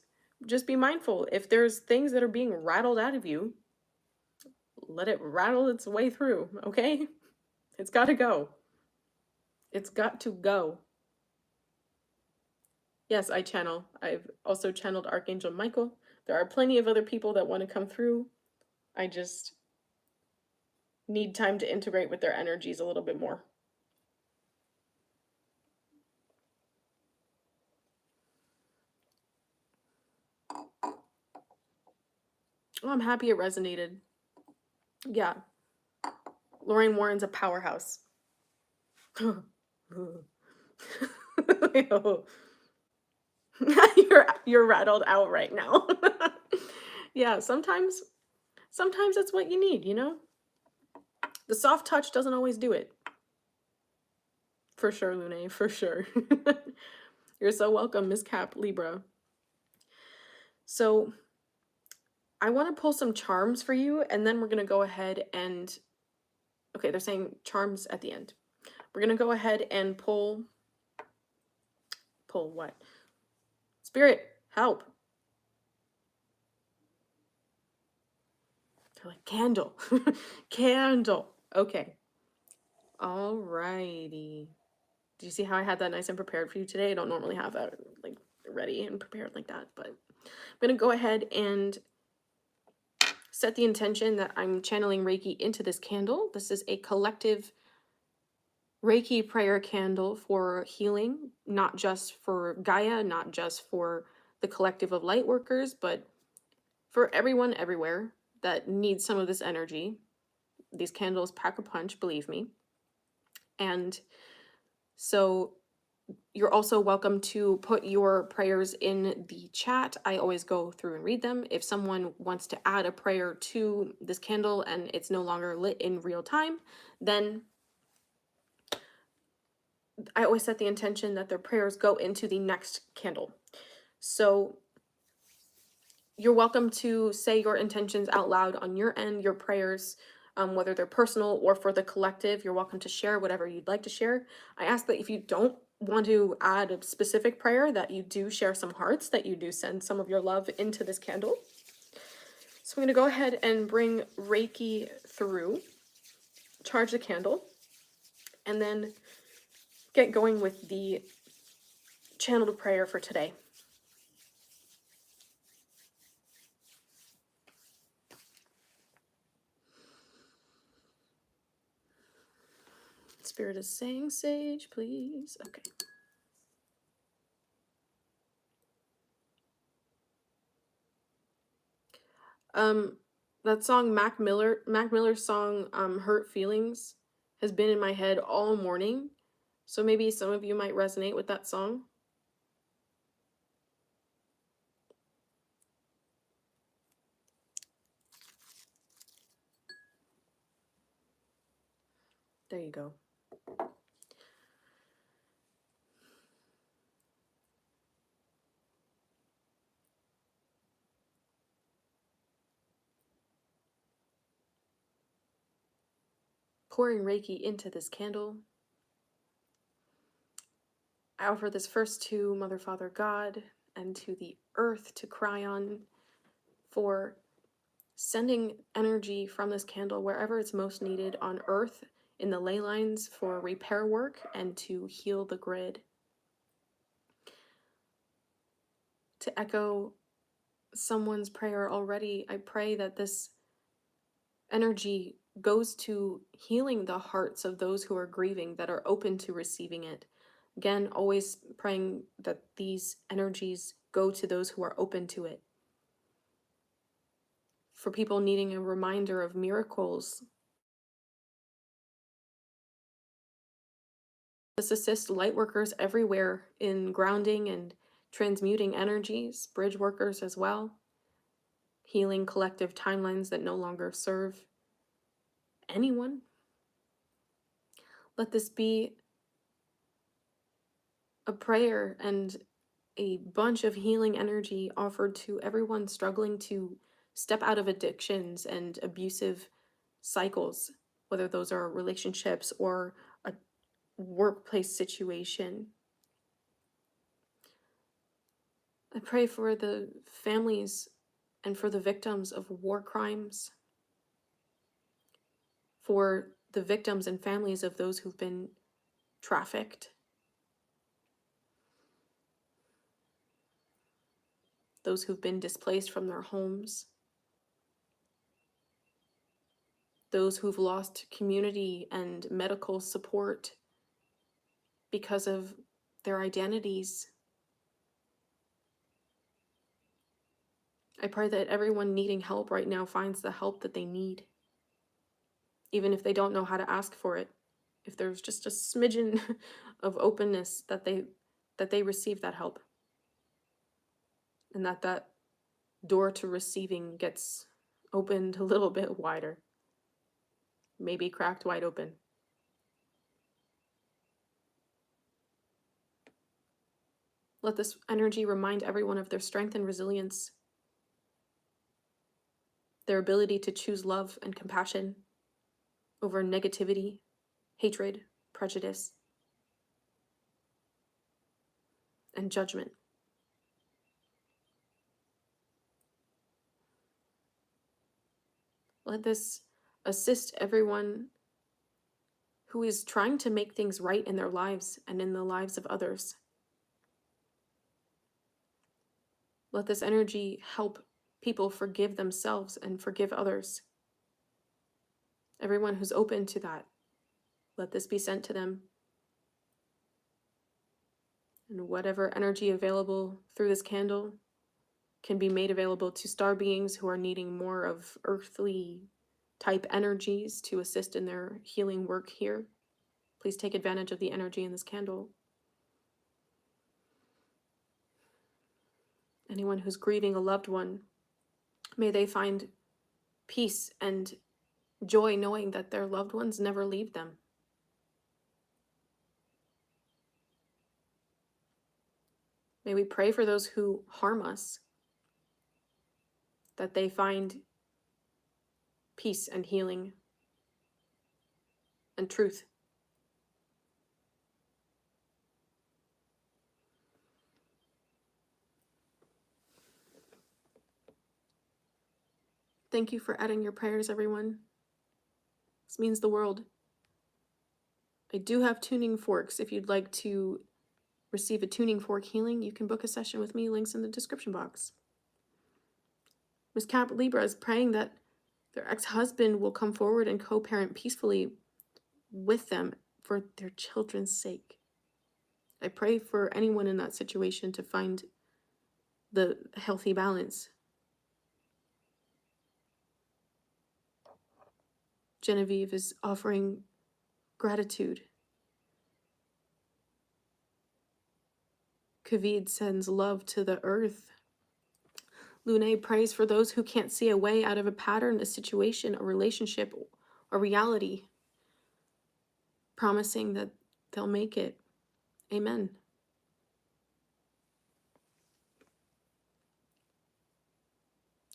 be mindful. If there's things that are being rattled out of you, let it rattle its way through, okay? It's got to go. It's got to go. Yes, I channel. I've also channeled Archangel Michael. There are plenty of other people that want to come through. I just need time to integrate with their energies a little bit more. Oh, I'm happy it resonated. Yeah. Lorraine Warren's a powerhouse. You're rattled out right now. Yeah, sometimes it's what you need, you know? The soft touch doesn't always do it. For sure, Lune, for sure. You're so welcome, Miss Cap Libra. So I want to pull some charms for you, and then we're going to go ahead and, okay, they're saying charms at the end. We're going to go ahead and pull what? Spirit, help. They're like, candle. Candle. Okay. Alrighty. Do you see how I had that nice and prepared for you today? I don't normally have that like ready and prepared like that, but I'm going to go ahead and set the intention that I'm channeling Reiki into this candle. This is a collective Reiki prayer candle for healing, not just for Gaia, not just for the collective of light workers, but for everyone everywhere that needs some of this energy. These candles pack a punch, believe me. And so you're also welcome to put your prayers in the chat. I always go through and read them. If someone wants to add a prayer to this candle and it's no longer lit in real time, then I always set the intention that their prayers go into the next candle. So you're welcome to say your intentions out loud on your end, your prayers, whether they're personal or for the collective. You're welcome to share whatever you'd like to share. I ask that if you don't want to add a specific prayer, that you do share some hearts, that you do send some of your love into this candle. So I'm going to go ahead and bring Reiki through, charge the candle, and then get going with the channeled prayer for today. Spirit is saying sage, please. Okay. That song, Mac Miller's song, Hurt Feelings, has been in my head all morning. So maybe some of you might resonate with that song. There you go. Pouring Reiki into this candle. I offer this first to Mother, Father, God, and to the earth to cry on for sending energy from this candle wherever it's most needed on earth, in the ley lines for repair work and to heal the grid. To echo someone's prayer already, I pray that this energy goes to healing the hearts of those who are grieving, that are open to receiving it. Again, always praying that these energies go to those who are open to it. For people needing a reminder of miracles, this assists light workers everywhere in grounding and transmuting energies, bridge workers as well, healing collective timelines that no longer serve anyone. Let this be a prayer and a bunch of healing energy offered to everyone struggling to step out of addictions and abusive cycles, whether those are relationships or a workplace situation. I pray for the families and for the victims of war crimes, for the victims and families of those who've been trafficked, those who've been displaced from their homes, those who've lost community and medical support because of their identities. I pray that everyone needing help right now finds the help that they need, even if they don't know how to ask for it. If there's just a smidgen of openness, that they receive that help, and that door to receiving gets opened a little bit wider, maybe cracked wide open. Let this energy remind everyone of their strength and resilience, their ability to choose love and compassion over negativity, hatred, prejudice, and judgment. Let this assist everyone who is trying to make things right in their lives and in the lives of others. Let this energy help people forgive themselves and forgive others. Everyone who's open to that, let this be sent to them. And whatever energy available through this candle can be made available to star beings who are needing more of earthly type energies to assist in their healing work here. Please take advantage of the energy in this candle. Anyone who's grieving a loved one, may they find peace and joy knowing that their loved ones never leave them. May we pray for those who harm us, that they find peace and healing and truth. Thank you for adding your prayers, everyone. This means the world. I do have tuning forks. If you'd like to receive a tuning fork healing, you can book a session with me. Links in the description box. Miss Cap Libra is praying that their ex-husband will come forward and co-parent peacefully with them for their children's sake. I pray for anyone in that situation to find the healthy balance. Genevieve is offering gratitude. Kavit sends love to the earth. Lune prays for those who can't see a way out of a pattern, a situation, a relationship, a reality, promising that they'll make it. Amen.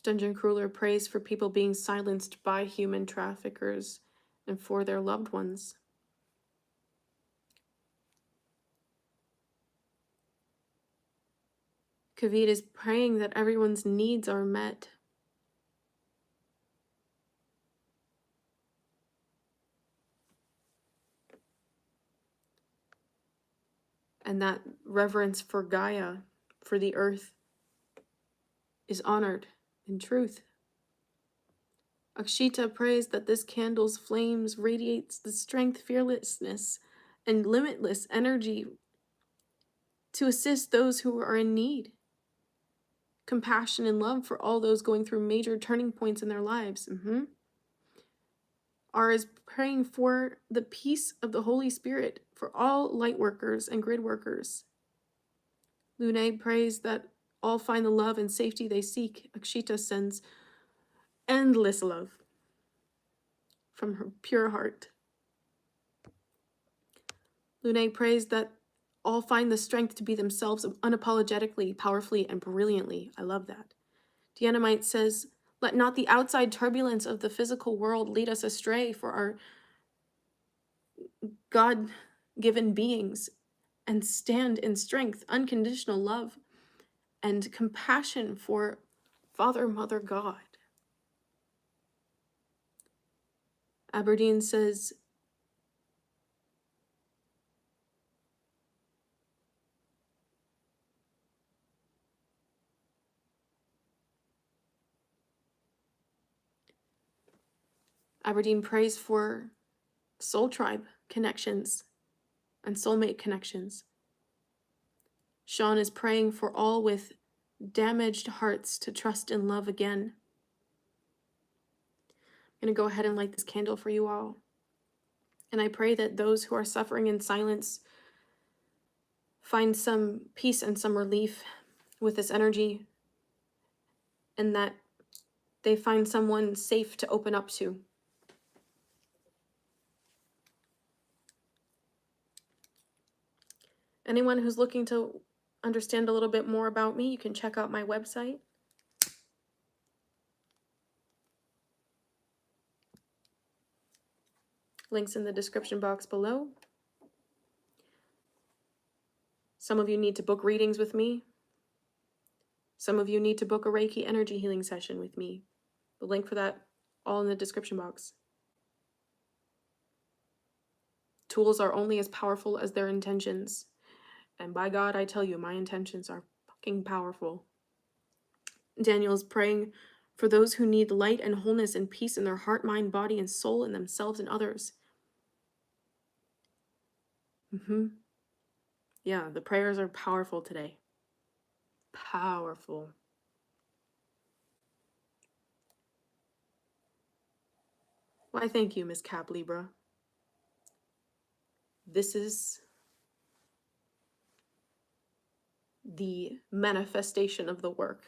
Dungeon Crueler prays for people being silenced by human traffickers and for their loved ones. Kavit is praying that everyone's needs are met. And that reverence for Gaia, for the earth, is honored in truth. Akshita prays that this candle's flames radiates the strength, fearlessness, and limitless energy to assist those who are in need. Compassion and love for all those going through major turning points in their lives. R is praying for the peace of the Holy Spirit for all light workers and grid workers. Lune prays that all find the love and safety they seek. Akshita sends endless love from her pure heart. Lune prays that all find the strength to be themselves unapologetically, powerfully, and brilliantly. I love that. Dynamite says, let not the outside turbulence of the physical world lead us astray, for our God-given beings, and stand in strength, unconditional love, and compassion for Father, Mother, God. Aberdeen says, Aberdeen prays for soul tribe connections and soulmate connections. Sean is praying for all with damaged hearts to trust and love again. I'm going to go ahead and light this candle for you all. And I pray that those who are suffering in silence find some peace and some relief with this energy, and that they find someone safe to open up to. Anyone who's looking to understand a little bit more about me, you can check out my website. Links in the description box below. Some of you need to book readings with me. Some of you need to book a Reiki energy healing session with me. The link for that all in the description box. Tools are only as powerful as their intentions. And by God, I tell you, my intentions are fucking powerful. Daniel's praying for those who need light and wholeness and peace in their heart, mind, body, and soul, in themselves and others. Yeah, the prayers are powerful today. Powerful. Why, thank you, Miss Cap Libra. This is the manifestation of the work.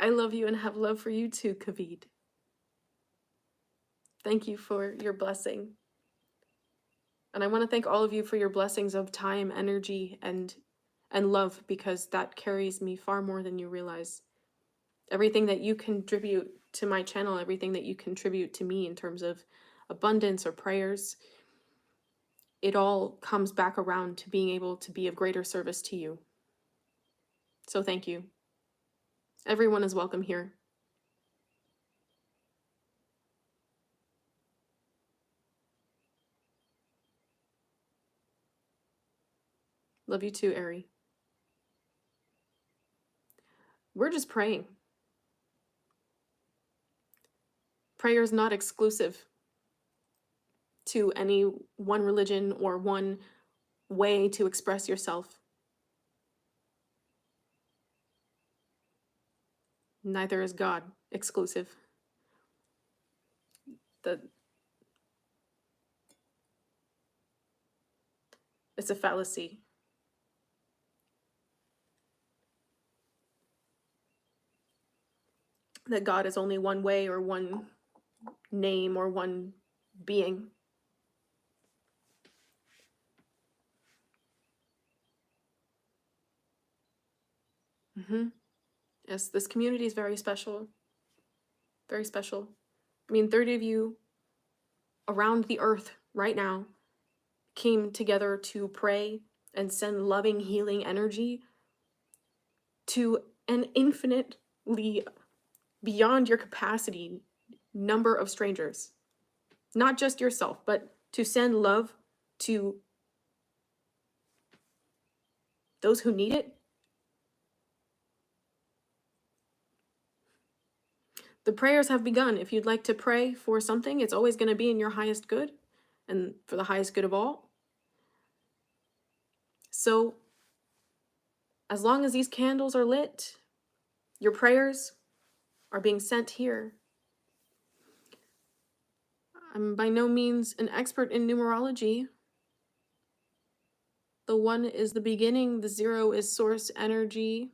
I love you and have love for you too, Kavit. Thank you for your blessing. And I want to thank all of you for your blessings of time, energy, and love, because that carries me far more than you realize. Everything that you contribute to my channel, everything that you contribute to me in terms of abundance or prayers, it all comes back around to being able to be of greater service to you. So thank you. Everyone is welcome here. Love you too, Ari. We're just praying. Prayer is not exclusive to any one religion or one way to express yourself. Neither is God exclusive. It's a fallacy. That God is only one way or one name or one being. Yes, this community is very special. Very special. I mean, 30 of you around the earth right now came together to pray and send loving, healing energy to an infinitely beyond your capacity number of strangers. Not just yourself, but to send love to those who need it. The prayers have begun. If you'd like to pray for something, it's always going to be in your highest good and for the highest good of all. So, as long as these candles are lit, your prayers are being sent here. I'm by no means an expert in numerology. The 1 is the beginning, the 0 is source energy,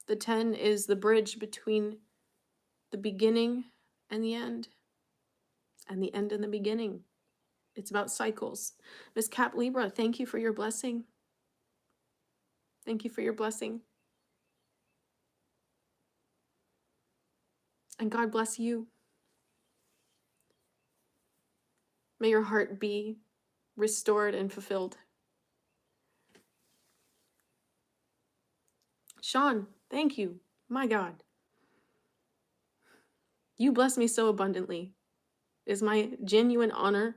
the 10 is the bridge between the beginning and the end and the beginning. It's about cycles. Miss Cap Libra, thank you for your blessing. Thank you for your blessing. And God bless you. May your heart be restored and fulfilled. Sean, thank you. My God. You bless me so abundantly. It is my genuine honor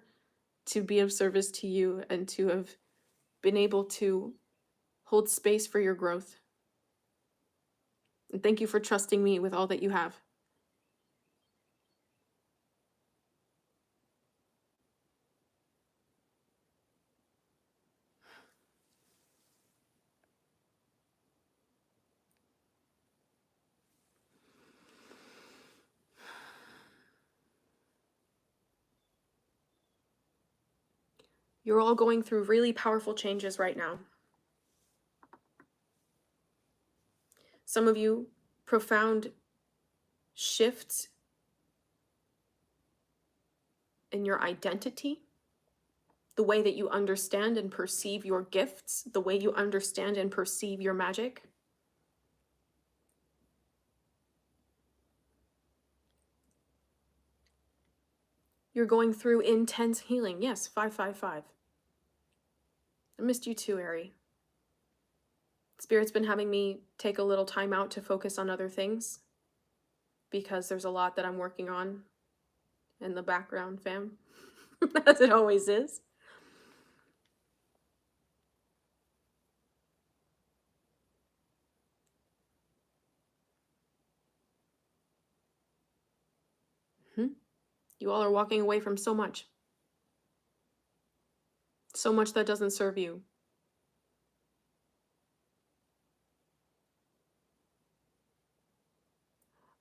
to be of service to you and to have been able to hold space for your growth. And thank you for trusting me with all that you have. You're all going through really powerful changes right now. Some of you, profound shifts in your identity, the way that you understand and perceive your gifts, the way you understand and perceive your magic. You're going through intense healing. Yes, 555. I missed you too, Ari. Spirit's been having me take a little time out to focus on other things because there's a lot that I'm working on in the background, fam, as it always is. You all are walking away from so much that doesn't serve you.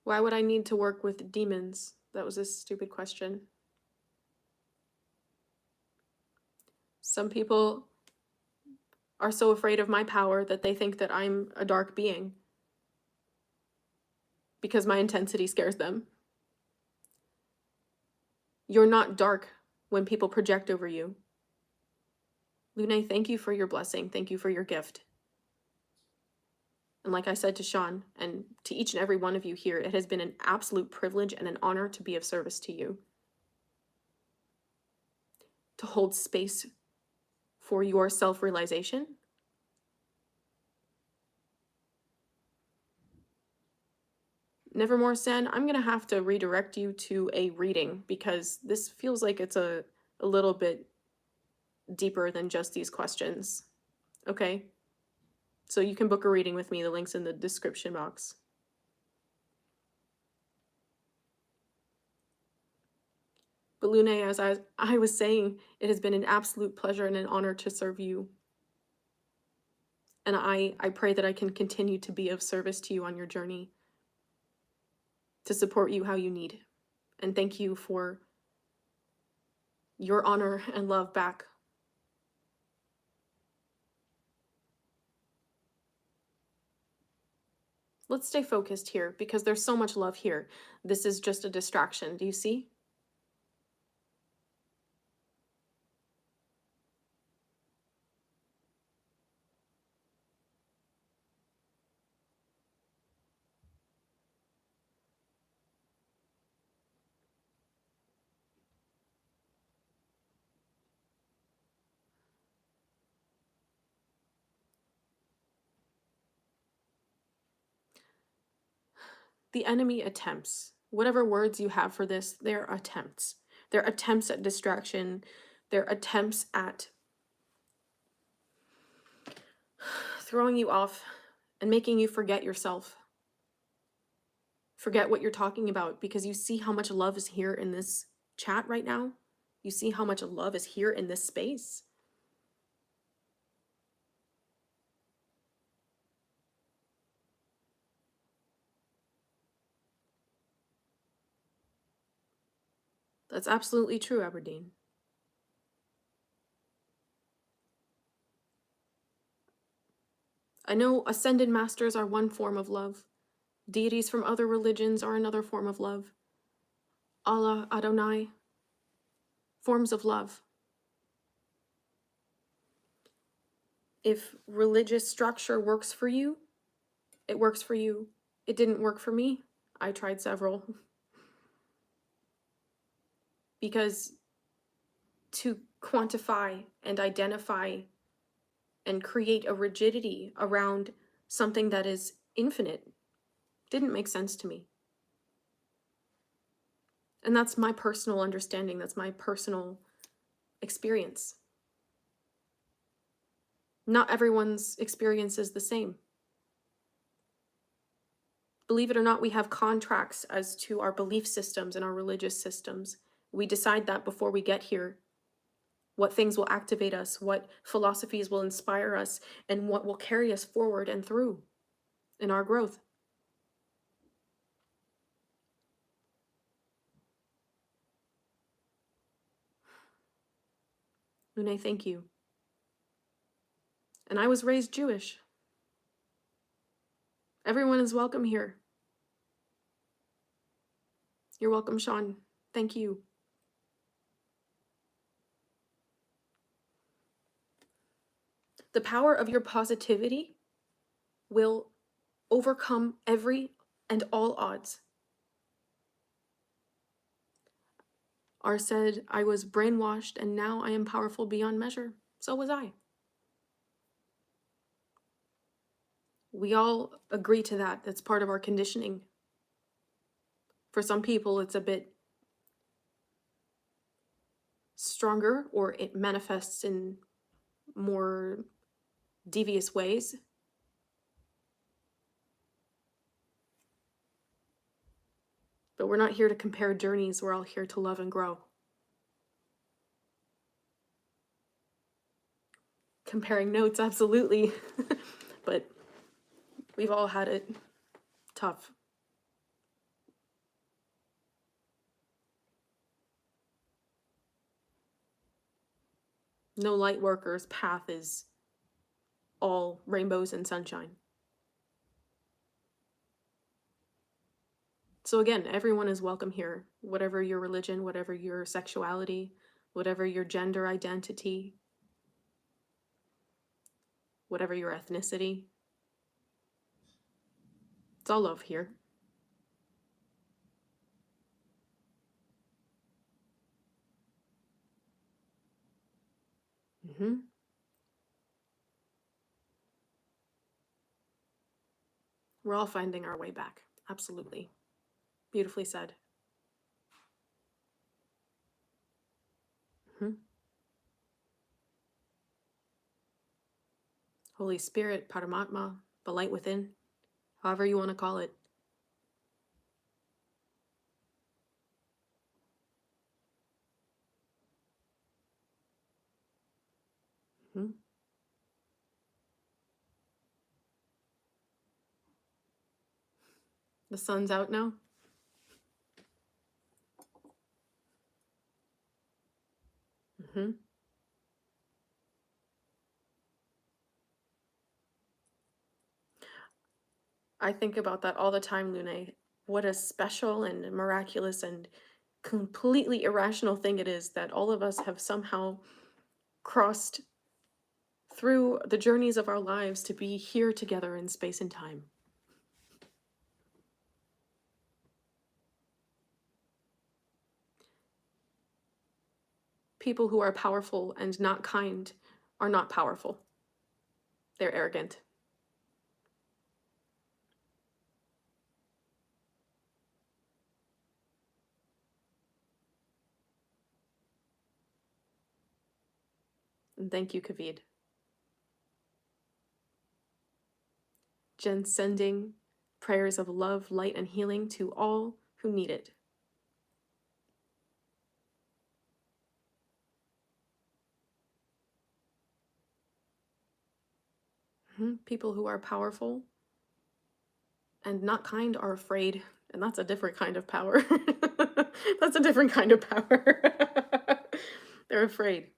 Why would I need to work with demons? That was a stupid question. Some people are so afraid of my power that they think that I'm a dark being because my intensity scares them. You're not dark when people project over you. Lune, thank you for your blessing. Thank you for your gift. And like I said to Sean, and to each and every one of you here, it has been an absolute privilege and an honor to be of service to you. To hold space for your self-realization. Nevermore Sen, I'm going to have to redirect you to a reading because this feels like it's a little bit deeper than just these questions. Okay? So you can book a reading with me. The link's in the description box. But Lune, as I was saying, it has been an absolute pleasure and an honor to serve you. And I pray that I can continue to be of service to you on your journey. to support you how you need. And thank you for your honor and love back. Let's stay focused here because there's so much love here. This is just a distraction. Do you see? The enemy attempts, whatever words you have for this, they're attempts. They're attempts at distraction. They're attempts at throwing you off and making you forget yourself. Forget what you're talking about because you see how much love is here in this chat right now. You see how much love is here in this space. That's absolutely true, Aberdeen. I know ascended masters are one form of love. Deities from other religions are another form of love. Allah, Adonai, forms of love. If religious structure works for you, it works for you. It didn't work for me. I tried several. Because to quantify and identify and create a rigidity around something that is infinite didn't make sense to me. And that's my personal understanding. That's my personal experience. Not everyone's experience is the same. Believe it or not, we have contracts as to our belief systems and our religious systems. We decide that before we get here. What things will activate us, what philosophies will inspire us, and what will carry us forward and through in our growth. Lune, thank you. And I was raised Jewish. Everyone is welcome here. You're welcome, Sean. Thank you. The power of your positivity will overcome every and all odds. R said, I was brainwashed and now I am powerful beyond measure. So was I. We all agree to that. That's part of our conditioning. For some people, it's a bit stronger or it manifests in more devious ways. But we're not here to compare journeys. We're all here to love and grow. Comparing notes, absolutely. But we've all had it tough. No light worker's path is all rainbows and sunshine. So again, everyone is welcome here, whatever your religion, whatever your sexuality, whatever your gender identity, whatever your ethnicity. It's all love here. We're all finding our way back. Absolutely. Beautifully said. Holy Spirit, Paramatma, the light within, however you want to call it. The sun's out now. Mm-hmm. I think about that all the time, Lune. What a special and miraculous and completely irrational thing it is that all of us have somehow crossed through the journeys of our lives to be here together in space and time. People who are powerful and not kind are not powerful. They're arrogant. And thank you, Kavid. Jen sending prayers of love, light, and healing to all who need it. People who are powerful and not kind are afraid, and that's a different kind of power. That's a different kind of power. They're afraid.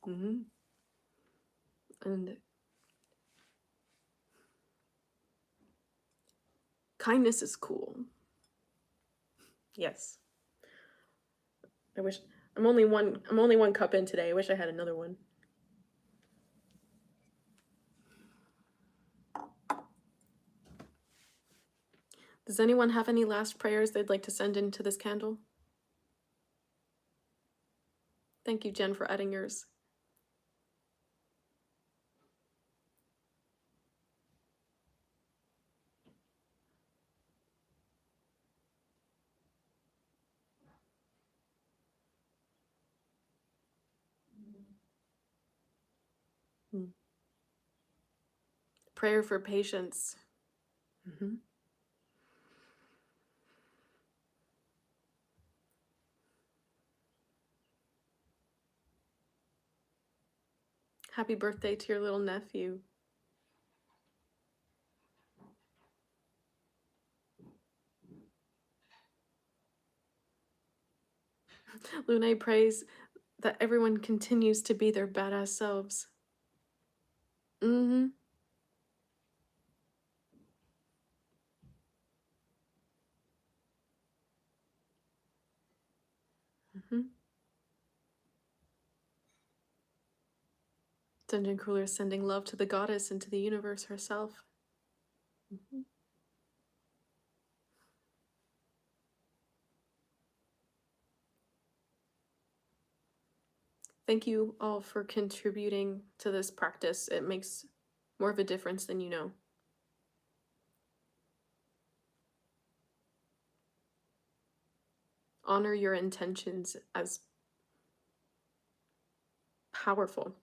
And kindness is cool. Yes. I wish I'm only one cup in today. I wish I had another one. Does anyone have any last prayers they'd like to send into this candle? Thank you, Jen, for adding yours. Prayer for patience. Happy birthday to your little nephew. Lune prays that everyone continues to be their badass selves. Dungeon Cooler sending love to the goddess and to the universe herself. Thank you all for contributing to this practice. It makes more of a difference than you know. Honor your intentions as powerful.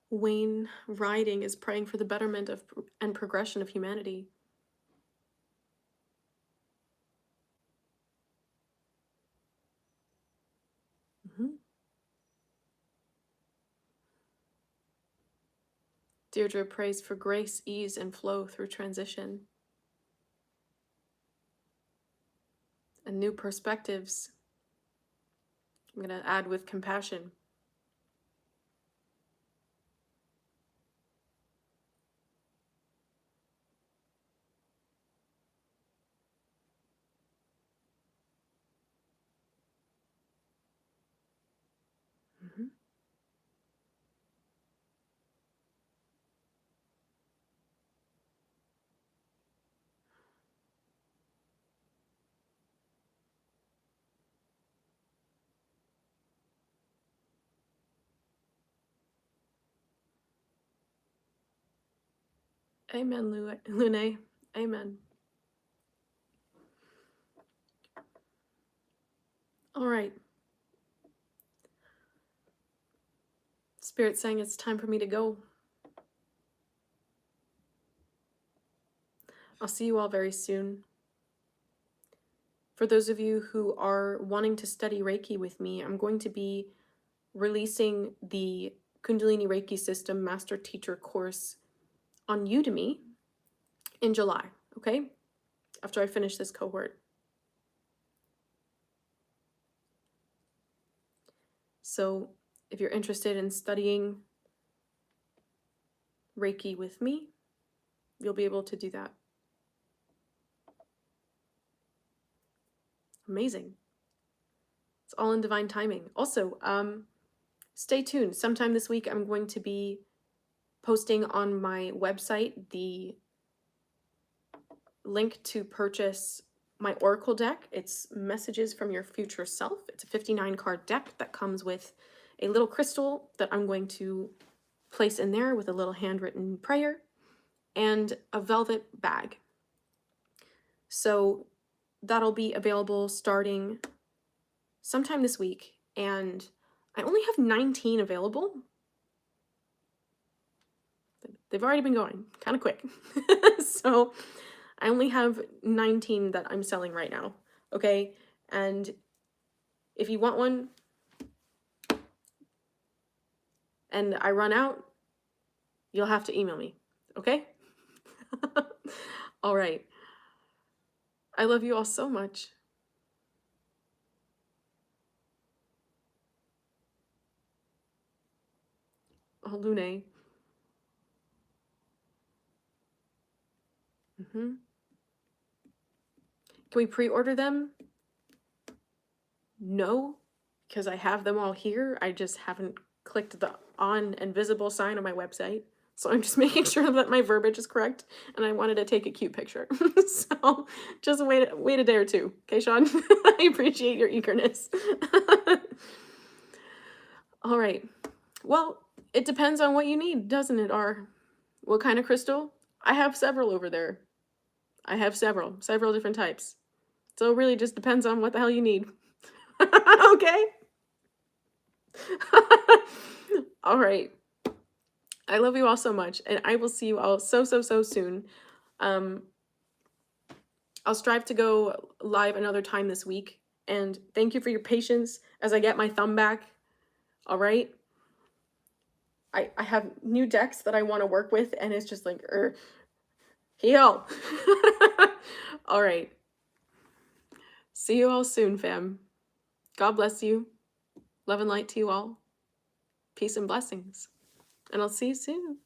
Wayne Riding is praying for the betterment of and progression of humanity. Deirdre prays for grace, ease, and flow through transition. And new perspectives. I'm going to add with compassion. Amen, Lune. Amen. All right. Spirit saying it's time for me to go. I'll see you all very soon. For those of you who are wanting to study Reiki with me, I'm going to be releasing the Kundalini Reiki System Master Teacher course on Udemy in July, okay? After I finish this cohort. So if you're interested in studying Reiki with me, you'll be able to do that. Amazing. It's all in divine timing. Also, stay tuned. Sometime this week, I'm going to be posting on my website the link to purchase my Oracle deck. It's Messages from Your Future Self. It's a 59 card deck that comes with a little crystal that I'm going to place in there with a little handwritten prayer and a velvet bag. So that'll be available starting sometime this week, and I only have 19 available. They've already been going kind of quick. So I only have 19 that I'm selling right now, okay? And if you want one and I run out, you'll have to email me, okay? All right. I love you all so much. Oh, Lune. Can we pre-order them? No, because I have them all here. I just haven't clicked the on and visible sign on my website. So I'm just making sure that my verbiage is correct, and I wanted to take a cute picture. So just wait a day or two. Okay, Sean? I appreciate your eagerness. All right. Well, it depends on what you need, doesn't it, R? What kind of crystal? I have several over there. I have several different types. So it really just depends on what the hell you need. Okay? All right. I love you all so much, and I will see you all so soon. I'll strive to go live another time this week, and thank you for your patience as I get my thumb back. All right? I have new decks that I want to work with, and it's just like, heal. All right. See you all soon, fam. God bless you. Love and light to you all. Peace and blessings. And I'll see you soon.